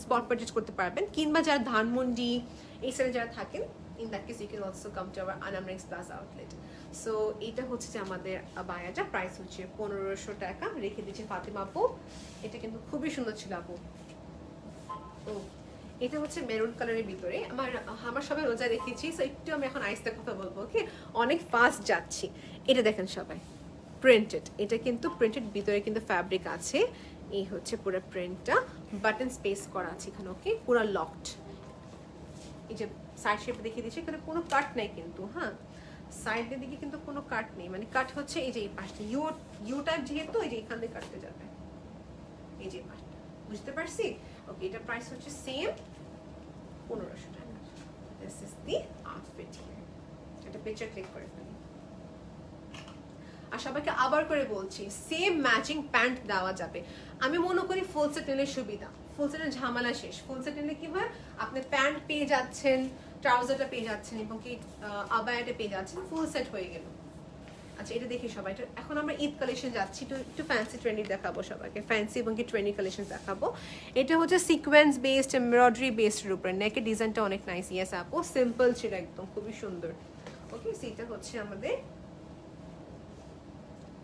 স্পট পারচেজ করতে পারবেন, কিংবা যারা ধানমন্ডি এই সাইডে যারা থাকেন, in that case you can also come to our আনামরিক্স প্লাজা আউটলেট। সো এটা হচ্ছে যে আমাদের বায়াটা, প্রাইস হচ্ছে 1500 টাকা, রেখে দিচ্ছে ফাতিমা আপু। এটা কিন্তু খুবই সুন্দর ছিল আপু। ও, এটা হচ্ছে মেরুন কালারের ভিতরে, আমার সবাই রোজা রেখেছি, সো একটু আমি এখন আইসতে কথা বলবো। ওকে, অনেক ফাস্ট যাচ্ছি। এটা দেখেন সবাই, প্রিন্টেড, এটা কিন্তু প্রিন্টেড, ভিতরে কিন্তু ফ্যাব্রিক আছে। এই হচ্ছে পুরো প্রিন্টটা, বাটন স্পেস করা আছে এখানে। ওকে, পুরো লকড। এই যে সাইড শেপ দেখিয়ে দিচ্ছি, এখানে কোনো কাট নাই কিন্তু। হ্যাঁ, সাইডের দিকে কিন্তু কোনো কাট নেই, মানে কাট হচ্ছে এই যে এই পাশটা, ইউ টাইপ যেহেতু, এই যে এখান দিয়ে কাটতে যাবে, এই যে পাশটা, বুঝতে পারছি? ওকে, এটা প্রাইস হচ্ছে সেম 1500 টাকা। This is the outfit here. এটা পিকচার ক্লিক করে ফেলি। আর সবাইকে আবার করে বলছি, সেম ম্যাচিং প্যান্ট দেওয়া যাবে। আমি মনে করি ফুল সেট নিলে সুবিধা, ফুল সেটের ঝামেলা শেষ। ফুল সেট নিলে কি হয়, আপনি প্যান্ট পেয়ে যাচ্ছেন, ট্রাউজারটা পেয়ে যাচ্ছেন, এবং কি আবায়াটা পেয়ে যাচ্ছেন, ফুল সেট হয়ে গেল। আচ্ছা, এটা দেখি সবাই। এখন আমরা ঈদ কালেকশন যাচ্ছি, একটু ফ্যান্সি ট্রেন্ডি দেখাবো সবাইকে, ফ্যান্সি এবং কি ট্রেন্ডি কালেকশন দেখাবো। এটা হচ্ছে সিকোয়েন্স বেসড, এমব্রয়ডারি বেসড উপরে, নেকের ডিজাইনটা অনেক নাইস। ইয়েস আপু, সিম্পল ছিল একদম, খুবই সুন্দর। ওকে, সেটা হচ্ছে আমাদের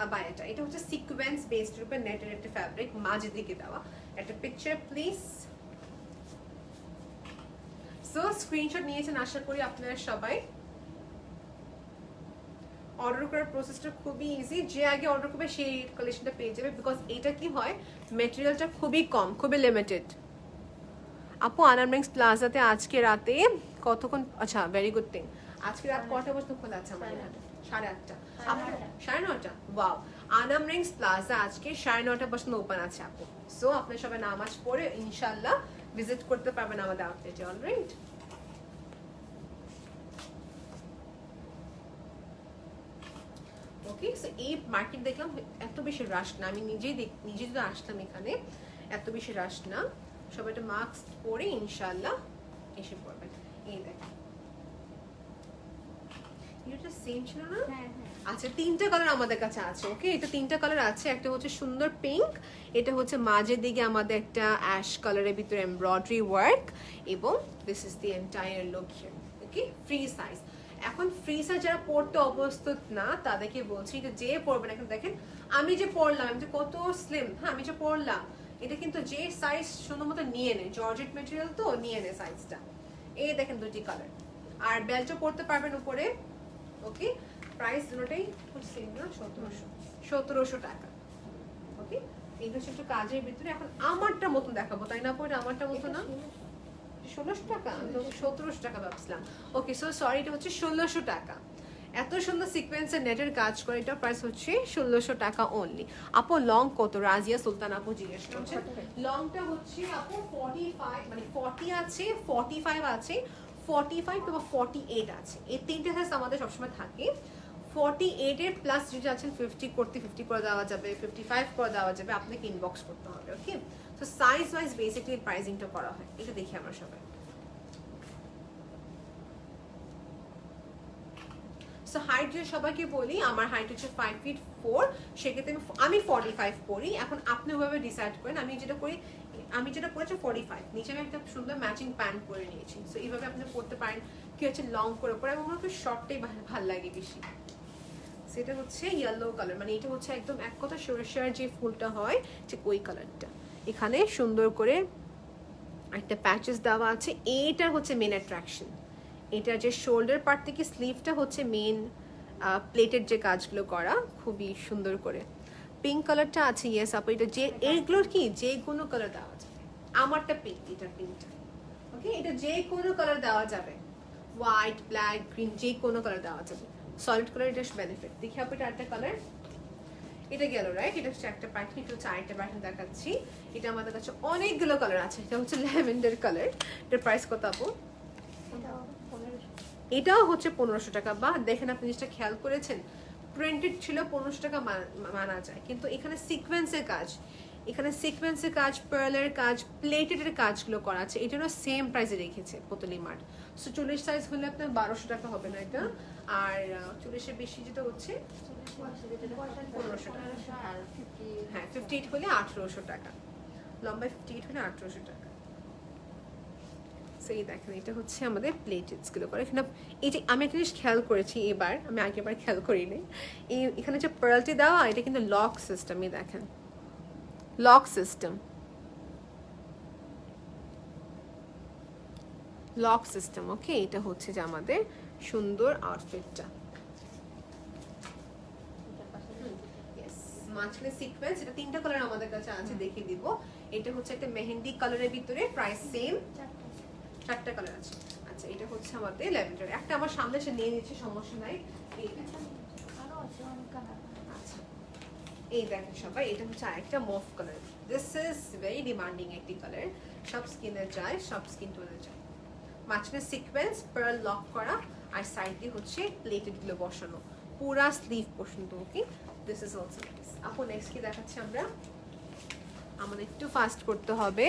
আবায়াটা। এটা হচ্ছে সিকোয়েন্স বেসড উপরে, নেটের একটা ফ্যাব্রিক, মাঝে দিকে দেওয়া। একটা পিকচার প্লিজ। সো স্ক্রিনশট নিয়েছেন আশা করি আপনারা সবাই। অর্ডার করার প্রসেসটা খুবই ইজি, যে আগে অর্ডার করবে সেই কালেকশনটা পেয়ে যাবে, বিকজ এটা কি হয়, ম্যাটেরিয়ালটা খুবই কম, খুবই লিমিটেড। আপু আনামরিক্স প্লাজাতে আজকে রাতে কতক্ষণ? আচ্ছা, ভেরি গুড থিং। আজকে রাত কটা পর্যন্ত খোলা আছে আমাদের? 8:30। 9:30? ওয়াও, আনামরিক্স প্লাজা আজকে 9:30 পর্যন্ত ওপেন আছে আপু। সো আপনারা সবাই নামাজ পড়ে ইনশাল্লাহ ভিজিট করতে পারবেন আমাদের আউটলেটে। অলরাইট, ওকে। সো এই মার্কেট দেখলাম এত বেশি রাশ না, আমি নিজে যদি আসলাম এখানে, এত বেশি রাশ না। সবাই একটা মাস্ক পরে ইনশাল্লাহ এসে পড়বেন। এই দেখেন, এটা সেম ছিল না? আচ্ছা, 3টা কালার আমাদের কাছে আছে। ওকে, এটা 3টা কালার আছে। একটা হচ্ছে সুন্দর পিঙ্ক, এটা হচ্ছে মাঝের দিকে আমাদের একটা অ্যাশ কালারের ভিতরে এমব্রয়ডারি ওয়ার্ক, এবং this is the entire look here. Okay, free size. এখন ফ্রি সাইজ যারা পড়তে অপ্রস্তুত না তাদেরকে বলছি যে পড়বেন। এখন দেখেন আমি যে পড়লাম, আমি যে কত স্লিম, হ্যাঁ আমি যে পড়লাম, এটা কিন্তু যে সাইজ সুন্দর মতো নিয়ে নেয়, জর্জেট মেটেরিয়াল তো নিয়ে নেয় সাইজটা। এই দেখেন দুটি কালার, আর বেল্টও পড়তে পারবেন উপরে। ওকে, প্রাইস দুটোটাই সেম না, 1700 টাকা। ওকে, এই হচ্ছে একটু কাজের ভিতরে। এখন আমারটা মতন দেখাবো, তাই না? পরে আমারটা মতো না, 1600 টাকা, আমি তো 1700 টাকা ভাবছিলাম। ওকে, সো সরি, এটা হচ্ছে 1600 টাকা। এত সুন্দর সিকোয়েন্সের নেটের কাজ করে, এটা প্রাইস হচ্ছে 1600 টাকা অনলি। আপু লং কত? রাজিয়া সুলতান আপু জিজ্ঞেস করছেন। লংটা হচ্ছে আপু 45, মানে 40 আছে, 45 আছে, 45 অথবা 48 আছে। এই 3টে সাইজ আমাদের সবসময় থাকে। 48 এর প্লাস যদি আছেন 50 করতে 50 করে দেওয়া যাবে, 55 করে দেওয়া যাবে, আপনাকে ইনবক্স করতে হবে। ওকে, তো সাইজ ওয়াইজ বেসিক্যালি প্রাইসিংটা করা হয়। এটা দেখি আমরা সবাই। সো হাইট যদি সবাইকে বলি, আমার হাইট হচ্ছে 5 feet 4, সেক্ষেত্রে আমি 45 পড়ি। এখন আপনি ওভাবে ডিসাইড করেন। আমি যেটা করেছি 45, নিচে আমি একটা সুন্দর ম্যাচিং প্যান্ট পরে নিয়েছি। সো এইভাবে আপনি পড়তে পারেন। কি হচ্ছে, লং করে পরে আমার একটু শর্টটাই ভালো লাগে বেশি। সেটা হচ্ছে ইয়েলো কালার, মানে এটা হচ্ছে একদম এক কথা সরিষার যে ফুলটা হয়, যে ওই কালারটা। এখানে সুন্দর করে একটা প্যাচেস দেওয়া আছে, এইটা হচ্ছে মেন অ্যাট্রাকশন। এটা যে শোল্ডার পার্ট থেকে স্লিভটা হচ্ছে মেন প্লেটের যে কাজগুলো করা, খুবই সুন্দর করে। পিঙ্ক কালারটা আছে, ইয়েস আপু, এটা যে এইগুলোর কি যে কোনো কালার দেওয়া যাবে। আমারটা পিঙ্ক, এটা পিঙ্কটা, ওকে, এটা যে কোনো কালার দেওয়া যাবে, হোয়াইট, ব্ল্যাক, গ্রিন, যে কোনো কালার দেওয়া যাবে। সলিড কালার এটা বেনিফিট। দেখি আপু এটা একটা কালার, এটা গেল রাইট। এটা হচ্ছে একটা প্যাটার্ন, একটু চারটা প্যাটার্ন দেখাচ্ছি। এটা আমাদের কাছে অনেকগুলো কালার আছে। এটা হচ্ছে ল্যাভেন্ডার কালার। এটার প্রাইস কত আপু? এটাও হচ্ছে 1500 টাকা। বা দেখেন আপনি জিনিসটা খেয়াল করেছেন, প্রিন্টেড ছিল 1500 টাকা মানা যায়, কিন্তু এখানে সিকোয়েন্সের কাজ, এখানে সিকোয়েন্সের কাজ, পার্লের কাজ, প্লেটেডের কাজগুলো করা আছে। এটারও সেম প্রাইসে রেখেছে পুতলি মার্ট। সো 40 সাইজ হলে আপনার 1200 টাকা হবে না এটা, আর 40-এর বেশি যেটা হচ্ছে 1500 টাকা। হ্যাঁ 58 হলে 1800 টাকা, লম্বায় 58 হলে 1800 টাকা। সেই দেখেন এটা হচ্ছে আমাদের প্লেটেডসগুলো করে এখানে। এই যে আমি একটা জিনিস খেয়াল করেছি এবার, আমি আগেবার খেয়াল করিনি, এখানে যে পার্লটি দেওয়া, এটা কিন্তু লক সিস্টেমই, দেখেন লক সিস্টেম, লক সিস্টেম। ওকে, এটা হচ্ছে যে আমাদের সুন্দর আউটফিটটা। মাঝখানে সিকোয়েন্স, এটা 3টা কালার আমাদের কাছে আছে, দেখিয়ে দিব। এটা হচ্ছে একটা মেহেন্দি কালারের ভিতরে, প্রাইস সেম, 4টা কালার আছে। আচ্ছা, এটা হচ্ছে আমাদের ল্যাভেন্ডার। একটা আমার সামনে এসে নিয়ে নিচ্ছে, সমস্যা নাই। আচ্ছা, এই দেখেন সবাই, এটা হচ্ছে আরেকটা মফ colour. This is very demanding একটি কালার, সব স্কিনে যায়, সব স্কিন টোনে যায়। মাঝখানে সিকোয়েন্স, পার্ল লক করা, আর সাইড দিয়ে হচ্ছে প্লেটেড গুলো বসানো, পুরা স্লিভ পর্যন্ত। ওকে, দিস ইজ অলসো নাইস। আপু নেক্সট কি দেখাচ্ছি আমরা? আমাদের একটু ফাস্ট করতে হবে,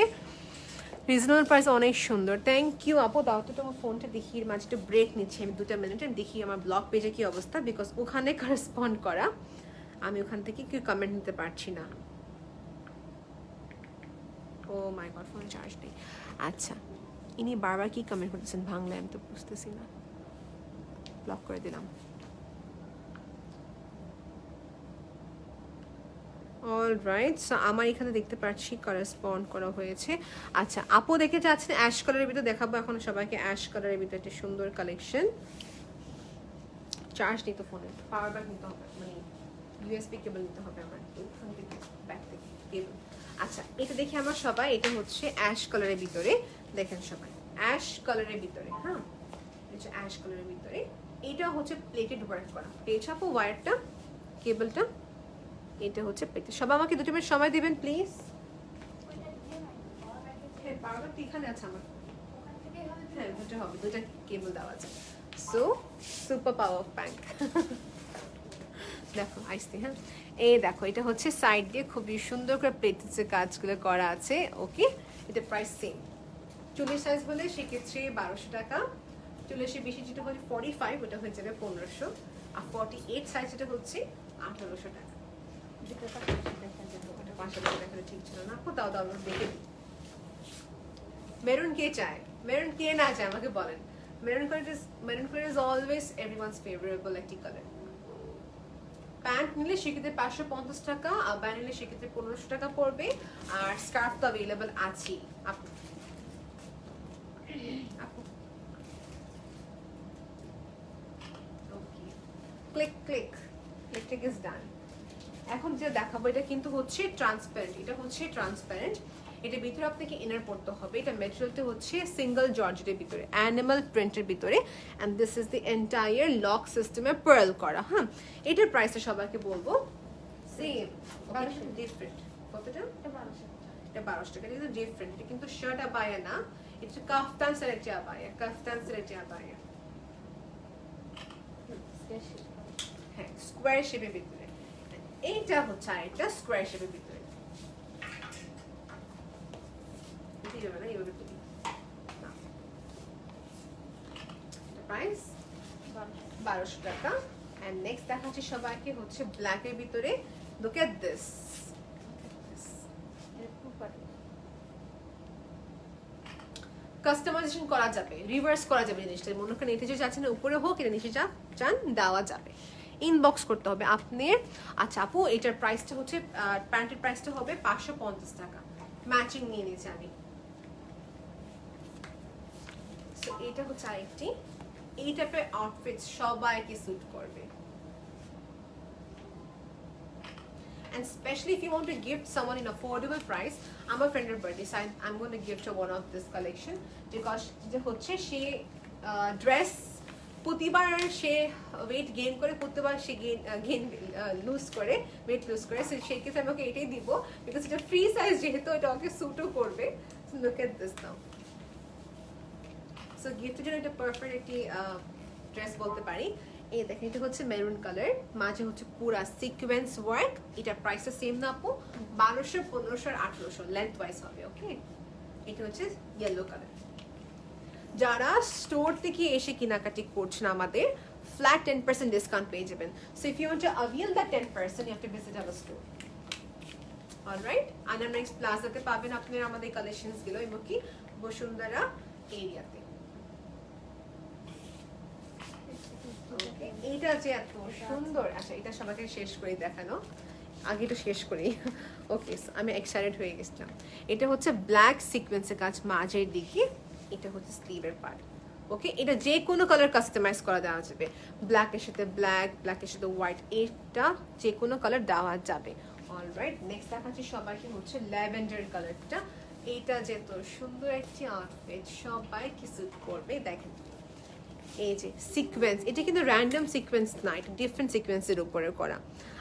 রিজনেবল প্রাইস, অনেক সুন্দর। থ্যাংক ইউ আপু। দাও তো তোমার ফোনটা দেখি, এর মাঝে একটু ব্রেক নিচ্ছি আমি 2টা মিনিট, আমি দেখি আমার ব্লগ পেজে কি অবস্থা, বিকজ ওখানে করেসপন্ড করা, আমি ওখান থেকে কি কমেন্ট নিতে পারছি না। ও মাই গড, ফোন চার্জ নেই। আচ্ছা, ইনি বারবার কি কমেন্ট করতেছেন বাংলায়, আমি তো বুঝতেছি না, ব্লক করে দিলাম। অলরাইট, সো আমার এখানে দেখতে পাচ্ছি করেসপন্ড করা হয়েছে। আচ্ছা, আপু দেখে যাচ্ছেন অ্যাশ কালারের ভিতরে, দেখাবো এখন সবাইকে অ্যাশ কালারের ভিতরে একটা সুন্দর কালেকশন। চার্জ নিতে ফোনে, পাওয়ার ব্যাংক নিতে হবে, মানে ইউএসবি কেবল নিতে হবে আমার এখান থেকে, ব্যাক থেকে কেবল। আচ্ছা, এটা দেখি আমার সবাই, এটা হচ্ছে অ্যাশ কালারের ভিতরে, দেখেন সবাই অ্যাশ কালারের ভিতরে। হ্যাঁ, এটা অ্যাশ কালারের ভিতরে, এটা হচ্ছে প্লেটেড ওয়ার্ক করা। পেয়েছ আপু ওয়্যারটা, কেবলটা, এটা হচ্ছে পেতে। সবাই আমাকে 2 মিনিট সময় দিবেন প্লিজ। হ্যাঁ, পাওয়ার এখানে আছে আমার, হ্যাঁ 2টা হবে, 2টা কেবল দেওয়া আছে। So super power bank. দেখো আইসি, হ্যাঁ এই দেখো, এটা হচ্ছে সাইড দিয়ে খুবই সুন্দর করে প্লেটেডসের কাজগুলো করা আছে। ওকে, এটা প্রাইস সেম। 40 সাইজ হলে সেক্ষেত্রে 1200 টাকা, 40-এর বেশি যেটা হচ্ছে 45, ওটা হয়ে যাবে 1500, আর 48 সাইজ যেটা হচ্ছে 1800 টাকা। ঠিক ছিল না, কোথাও দাও দেখে দিই। মেরুন কে চায়, মেরুন কে না চায় আমাকে বলেন। Maroon colour is always everyone's favourable একটি কালার। প্যান্ট নিলে সেক্ষেত্রে 550 টাকা, আর ব্যান্ড নিলে সেক্ষেত্রে 1500 টাকা পড়বে, আর স্কার্ফ তো অ্যাভেলেবল আছেই। আপু okay, click click click is done. এখন যে দেখাবো এটা কিন্তু হচ্ছে ট্রান্সপারেন্ট, এটা হচ্ছে ট্রান্সপারেন্ট, এটা ভিতরে আপনাকে ইনার পড়তে হবে। এটা ম্যাটেরিয়ালটা হচ্ছে সিঙ্গেল জর্জেটের ভিতরে, অ্যানিমাল প্রিন্টের ভিতরে, and this is the entire lock সিস্টেমে পার্ল করা। হ্যাঁ, এটার প্রাইসটা সবাইকে বলবো সেম, ডিফারেন্ট। কতটা? এটা 1200 টাকা, এটা ডিফারেন্ট। এটা কিন্তু শার্ট আবায়া না, এটা কাফতান সেলেক্ট আবায়া, কাফতান সেলেক্ট আবায়া। হ্যাঁ, স্কোয়ার শেপের ভিতরে, এইটা হচ্ছে আরেকটা স্কোয়ার শেপের ভিতরে। প্রাইস 1200 টাকা। এন্ড নেক্সট দেখাচ্ছি সবাইকে হচ্ছে ব্ল্যাকের ভিতরে। লুক এট দিস, কাস্টমাইজেশন করা যাবে, রিভার্স করা যাবে জিনিসটা। মনে করেন এটা যে চাচ্ছেন উপরে হোক, এটা নিচে চান দেওয়া যাবে, ইনবক্স করতে হবে আপনার। আচ্ছা আপু, এটার প্রাইসটা হচ্ছে, প্যান্টের প্রাইসটা হবে 550 টাকা, ম্যাচিং নিয়ে নিয়েছি আমি। সো এটা হচ্ছে আরেকটি, এই টাইপের আউটফিট সবাইকে স্যুট করবে। and especially if you want to gift someone in affordable price, আমার ফ্রেন্ডের birthday, so I am going to gift one of this collection, because যে হচ্ছে সে ড্রেস প্রতিবার সে ওয়েট গেইন করে, প্রতিবার সে গেইন লুজ করে, ওয়েট লুজ করে, সো সেই ক্ষেত্রে আমি ওকে এটাই দিব, বিকজ এটা ফ্রি সাইজ যেহেতু এটা ওকে স্যুটও করবে। So look at this now. So গিফটের জন্য এটা পারফেক্ট একটি ড্রেস বলতে পারি। এই দেখেন এটা হচ্ছে মেরুন কালার, মাঝে হচ্ছে পুরা সিকোয়েন্স ওয়ার্ক। এটার প্রাইসটা সেম না আপু, 1200, 1500 আর 1800 লেন্থ ওয়াইজ হবে। ওকে, এটা হচ্ছে ইয়েলো কালার। যারা স্টোর থেকে এসে কেনাকাটি করছেন আমাদের ফ্ল্যাট 10% ডিসকাউন্ট পেয়ে যাবেন। So if you want to avail that 10% you have to visit our store. Alright, আনারনেক্স প্লাজাতে পাবেন আপনারা আমাদের কালেকশনস গুলো, এবং কি বসুন্ধরা এরিয়াতে। এইটা যে এত সুন্দর, আচ্ছা এটা সবাইকে শেষ করে দেখানো, আগে একটু শেষ করি। ওকে, আমি এক্সাইটেড হয়ে গেছিলাম। এটা হচ্ছে ব্ল্যাক সিকোয়েন্সের কাজ মাঝের দিকে, এটা হচ্ছে স্লিভের পার্ট। ওকে, এটা যে কোনো কালার কাস্টমাইজ করা দেওয়া যাবে, ব্ল্যাকের সাথে ব্ল্যাক, ব্ল্যাকের সাথে হোয়াইট, এটা যে কোনো কালার দেওয়া যাবে। অলরাইট, নেক্সট দেখাচ্ছি সবাইকে হচ্ছে ল্যাভেন্ডার কালারটা। এইটা যে এত সুন্দর একটি আউটফিট, সবাইকে স্যুট করবে। দেখেন এই যে সিকোয়েন্স, এটা কিন্তু র্যান্ডম সিকোয়েন্স না, এটা ডিফারেন্ট সিকোয়েন্সের উপরে করা।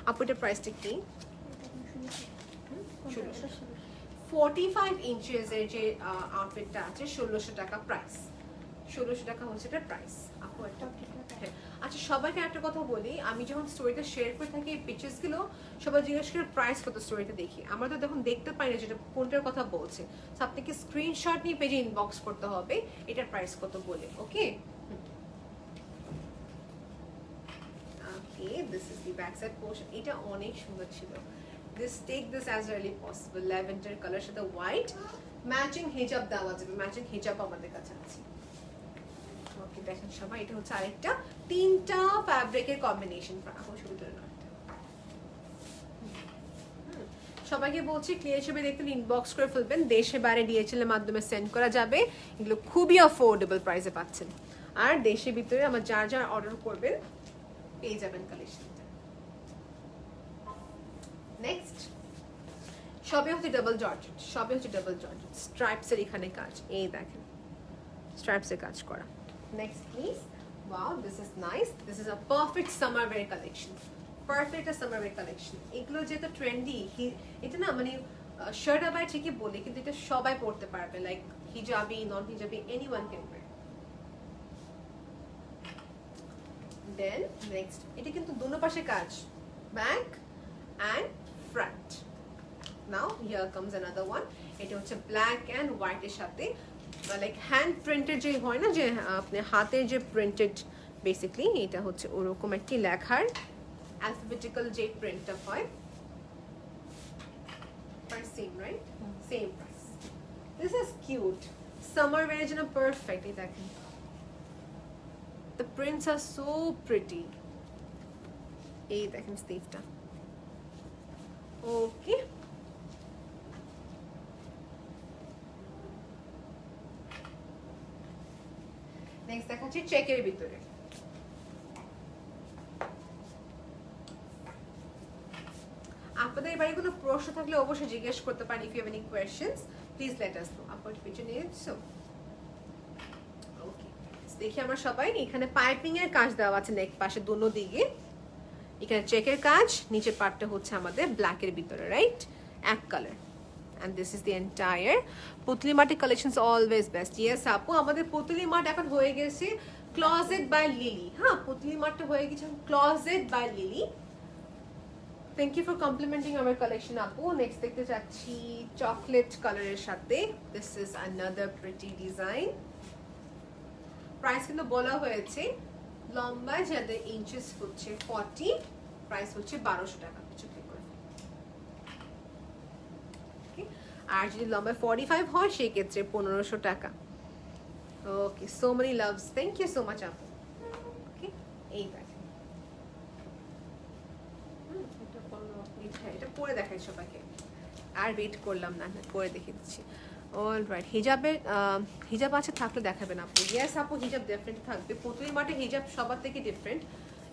আপু এটার প্রাইসটা কি? 45 ইঞ্চেসের যে আউটফিটটা আছে 1600 টাকা প্রাইস, 1600 টাকা হচ্ছে এটার প্রাইস। আপু একটা হ্যাঁ, আচ্ছা সবাইকে একটা কথা বলি, আমি যখন স্টোরিতে শেয়ার করে থাকি এই পিকচার্সগুলো, সবাই জিজ্ঞেস করে প্রাইস কত, স্টোরিতে দেখি, আমরা তো তখন দেখতে পাই না যেটা কোনটার কথা বলছে। তো আপনাকে স্ক্রিনশট নিয়ে পেজে ইনবক্স করতে হবে এটার প্রাইস কত বলে। ওকে, okay, this is the backside portion. এটা অনেক সুন্দর ছিল। Take this as early possible. Lavender color সাথে white matching hijab দেওয়া যাবে, matching hijab আমাদের কাছে আছে। ওকে, দেখেন সবাই এটা হচ্ছে আরেকটা তিনটা ফ্যাব্রিকের কম্বিনেশন। এখন শুরু করে নাও। সবাইকে বলছি ক্লিয়ার ছবি দেখতে ইনবক্স করে ফেলবেন, দেশে বাইরে DHL এর মাধ্যমে সেন্ড করা যাবে, এগুলো খুবই অ্যাফোর্ডেবল প্রাইসে পাচ্ছেন। আর দেশের ভিতরে আমার যার যার অর্ডার করবেন পেয়ে যাবেন কালেকশনটা। নেক্সট সবই হচ্ছে ডাবল জর্জেট, সবই হচ্ছে ডাবল জর্জেট, স্ট্রাইপসের এখানে কাজ, এই দেখেন স্ট্রাইপসের কাজ করা। Next please, wow this is nice, this is a perfect summer wire collection, perfect summer wire collection. এগুলো যেহেতু ট্রেন্ডি, এটা না মানে শার্ট আবার ঠিকই বলি, কিন্তু এটা সবাই পরতে পারবে, লাইক হিজাবি, নন হিজাবি, anyone can wear. Then next, এটা কিন্তু দুনো পাশে কাজ, back and front. Now here comes another one. এটা হচ্ছে black and white এর সাথে like hand printed যে হয় না, যে আপনি হাতের যে printed, basically এটা হচ্ছে ওরকম একটি লেখার alphabetical যে print হয়। Price same, right? Same price. This is cute. Summer wear এর জন্য perfect. এই দেখেন, the prints are so pretty. এই দেখেন স্লিভটা। ওকে, নেক্সট দেখাচ্ছি চেকের ভিতরে। আপনাদের এবারে কোনো প্রশ্ন থাকলে অবশ্যই জিজ্ঞেস করতে পারেন। If you have any questions please let us know. আপনার পিছনে নিয়েছো, ওকে দেখি আমরা সবাই। এখানে পাইপিং এর কাজ দেওয়া আছে নেক পাশে দুনো দিকে, এখানে চেকের কাজ, নিচের পার্টটা হচ্ছে আমাদের ব্ল্যাকের ভিতরে, রাইট, এক colour. and this is the entire Putali মার্টের collections always best. yes আপু, আমাদের পুতলি মার্ট এখন হয়ে গেছে ক্লোজেট বাই লিলি। হ্যাঁ, পুতলি মার্টটা হয়ে গেছে closet by Lily. Thank you for complimenting আমার কালেকশন আপু। নেক্সট দেখতে যাচ্ছি চকলেট কালারের সাথে, this is another pretty design. Price কিন্তু বলা হয়েছে লম্বা যাদের ইঞ্চেস হচ্ছে 40, প্রাইস হচ্ছে 1200 টাকা কিছু করে। আর যদি লম্বা 45 হয় সেই ক্ষেত্রে 1500 টাকা। Okay, so many loves, thank you so much আপু। ওকে, এই দেখেন এটা পরে দেখাই সবাইকে, আর ওয়েট করলাম না, পরে দেখিয়ে দিচ্ছি। অলরাইট, হিজাবের হিজাব আছে থাকলে দেখাবেন আপু। ইয়েস আপু, হিজাব ডেফিনেটলি থাকবে। পুতুলি মাঠে হিজাব সবার থেকে ডিফারেন্ট।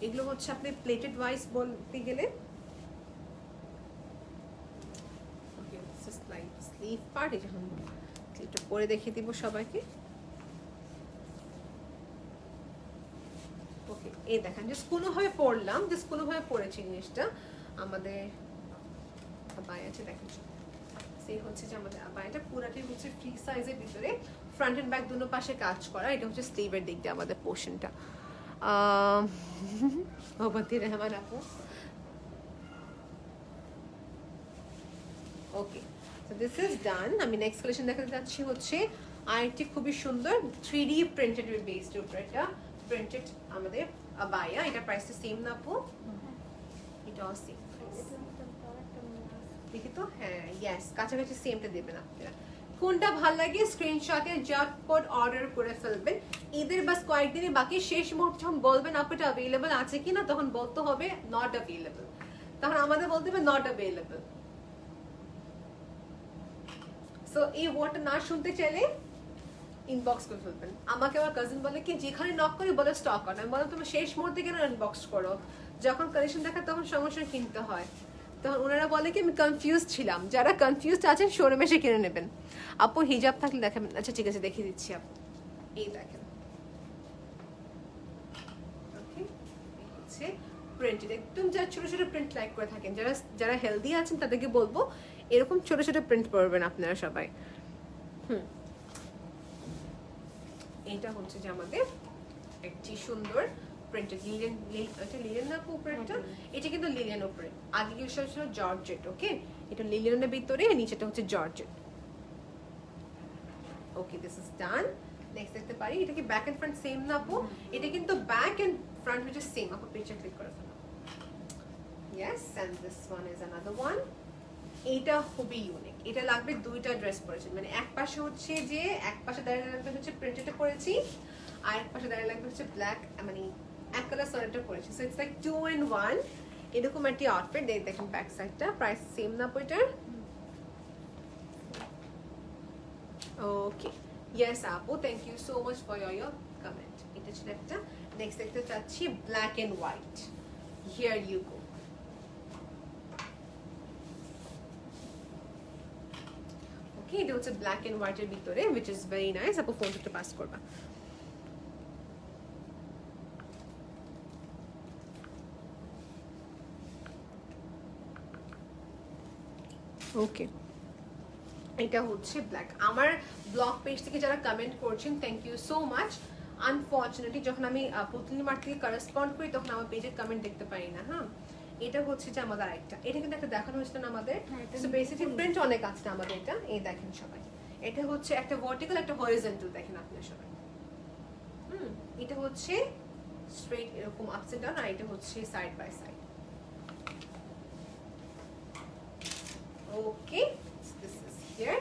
এগুলো হচ্ছে আপনি প্লেটেড ওয়াইজ বলতে গেলে স্লিভ পার্ট, এটা স্লিভটা পরে দেখিয়ে দিব সবাইকে। ওকে, এই দেখেন জাস্ট কোনোভাবে পরলাম, জাস্ট কোনোভাবে পরেছি জিনিসটা। আমাদের আবায়া আছে দেখেন, সেই হচ্ছে যে আমাদের আবায়াটা পুরাটি হচ্ছে ফ্রি সাইজের ভিতরে, ফ্রন্ট এন্ড ব্যাক দুটো পাশে কাজ করা। এটা হচ্ছে স্লিভের দিক দিয়ে আমাদের পোর্শনটা। মোহাম্মদ রহমান আপু, ওকে, সো দিস ইজ ডান। আমি নেক্সট কালেকশন দেখাতে যাচ্ছি হচ্ছে আরেকটি খুবই সুন্দর 3D প্রিন্টেড বেসড উপর এটা প্রিন্টেড আমাদের আবায়া। এটা প্রাইসটা সেম না আপু? এটাও সেম দেখি তো, হ্যাঁ ইয়েস, কাছাকাছি সেমটা দেবেন আপনারা। কোনটা ভাল লাগে স্ক্রিনশটে ঝটপট অর্ডার করে ফেলবেন। ঈদের বাস কয়েকদিনই বাকি, শেষ মুহূর্তে যখন বলবেন আপনাটা অ্যাভেলেবল আছে কিনা তখন বলতে হবে নট অ্যাভেলেবল, তখন আমাদের বলতে হবে নট অ্যাভেলেবল। সো এই ওয়ার্ডটা না শুনতে চাইলে ইনবক্স করে ফেলবেন। আমাকে আমার কাজিন বলে কি যেখানে নক করে বলে স্টক অন, আমি বললাম তুমি শেষ মুহূর্তে কেন ইনবক্স করো, যখন কালেকশন দেখা তখন সঙ্গে সঙ্গে কিনতে হয়। তখন ওনারা বলে কি আমি কনফিউজ ছিলাম। যারা কনফিউজড আছেন শোরুমে এসে কিনে নেবেন। আপু হিজাব থাকলে দেখাবেন? আচ্ছা ঠিক আছে, দেখিয়ে দিচ্ছি আপু, এই দেখেন হচ্ছে প্রিন্টেড, একদম যারা ছোট ছোট প্রিন্ট লাইক করে থাকেন, যারা যারা হেলদি আছেন তাদেরকে বলবো এরকম ছোট ছোট প্রিন্ট পরবেন আপনারা সবাই। এটা হচ্ছে যে আমাদের একটি সুন্দর প্রিন্টেড লিলেন, এটা লিলেন না উপরেরটা, এটা কিন্তু লিলেন উপরে, আগে কি ছিল জর্জেট। ওকে, এটা লিলেনের ভিতরে, নিচেটা হচ্ছে georgette. Okay, this is done. Next দেখতে পারি, এটা কি ব্যাক এন্ড ফ্রন্ট সেম না আপু? এটা কিন্তু ব্যাক এন্ড ফ্রন্ট হচ্ছে সেম। আপু পিকচার ক্লিক করে ফেলো। Yes, and this one is another one. এটা খুবই ইউনিক, এটা লাগবে দুইটা ড্রেস পরেছেন, মানে এক পাশে হচ্ছে যে এক পাশে দাঁড়িয়ে লাগবে হচ্ছে প্রিন্টেডটা পরেছি, আর এক পাশে দাঁড়িয়ে লাগবে হচ্ছে ব্ল্যাক, মানে এক কালার সোয়েটারটা পরেছি। সো ইটস লাইক 2 in 1 এরকম একটি আউটফিট। দেখেন ব্যাক সাইডটা, প্রাইস সেম না পয়টার? ওকে, ইয়েস আপু, thank you so much for your comment. এটা ছিল একটা। নেক্সট দেখতে চাচ্ছি black and white. Here you go. Okay, এটা হচ্ছে ব্ল্যাক এন্ড হোয়াইটের ভিতরে, which is very nice। আপু ফোনটা একটু পাস করবা। ওকে, এটা হচ্ছে ব্ল্যাক। আমার ব্লগ পেজ থেকে যারা কমেন্ট করছেন thank you so much. Unfortunately যখন আমি পুতলি মার্ট থেকে করেসপন্ড করি তখন আমার পেজের কমেন্ট দেখতে পাই না। হ্যাঁ, এটা হচ্ছে যে আমাদের আরেকটা, এটা কিন্তু একটা দেখানো হয়েছিল না আমাদের। সো বেসিক্যালি প্রিন্ট অনেক আছে আমাদের। এটা এই দেখেন সবাই, এটা হচ্ছে একটা ভার্টিক্যাল একটা হরিজন্টাল, দেখেন আপনারা সবাই। এটা হচ্ছে স্ট্রেট এরকম আপস এন্ড ডাউন, আর এটা হচ্ছে side by side. Okay, this is here.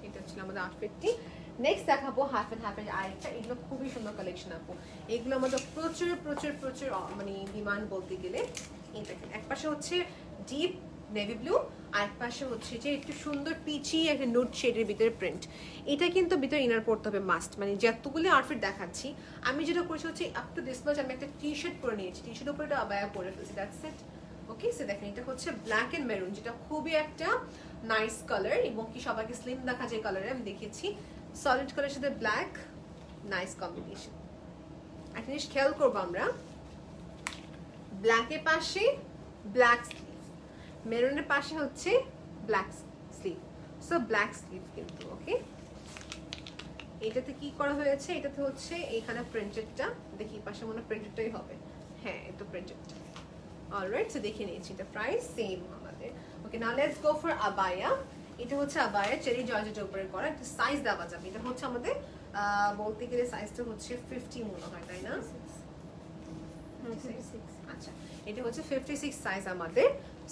এটা হচ্ছে আমাদের আউটফিটটি। নেক্সট দেখাবো হাফ এন্ড হাফের আরেকটা। এগুলো খুবই সুন্দর কালেকশন আপু, এগুলো আমাদের প্রচুর প্রচুর প্রচুর মানে ডিমান্ড বলতে গেলে। এই দেখেন এক পাশে হচ্ছে ডিপ নেভি ব্লু, আর পাশে হচ্ছে যে একটু সুন্দর পিচি একটা নুড শেডের ভিতরে প্রিন্ট। এটা কিন্তু ভিতরে ইনার পড়তে হবে মাস্ট, মানে যতগুলো আউটফিট দেখাচ্ছি আমি যেটা করেছি হচ্ছে আপ টু দিস মাচ আমি একটা টি শার্ট পরে নিয়েছি, টি শার্টের উপরে একটা আবায়া পরে ফেলছি, দ্যাটস ইট। ওকে, সো দেখেন এটা হচ্ছে ব্ল্যাক এন্ড মেরুন, যেটা খুবই একটা নাইস কালার এবং কি সবাইকে স্লিম দেখা যায় কালারে। আমি দেখেছি সলিড কালারের সাথে ব্ল্যাক, নাইস কম্বিনেশন। একটা জিনিস খেয়াল করবো আমরা, ব্ল্যাকের পাশে ব্ল্যাক স্লিভ, মেরুনের পাশে হচ্ছে black sleeve, so black sleeve কিন্তু। ওকে, এটাতে কি করা হয়েছে, এটাতে হচ্ছে এইখানে প্রিন্টেডটা, দেখি পাশে মনে প্রিন্টেডটাই হবে। হ্যাঁ, এটা প্রিন্টেডটা। অলরাইট, সো দেখে নিয়েছি, এটা প্রাইস সেম আমাদের। Okay, now let's go for abaya. এটা হচ্ছে আবায়া চেরি জর্জেটের উপরে করা, একটা সাইজ দেওয়া যাবে। এটা হচ্ছে আমাদের বলতে গেলে সাইজটা হচ্ছে 50 মনে হয়, তাই না? আচ্ছা, এটা হচ্ছে 56 সাইজ আমাদের।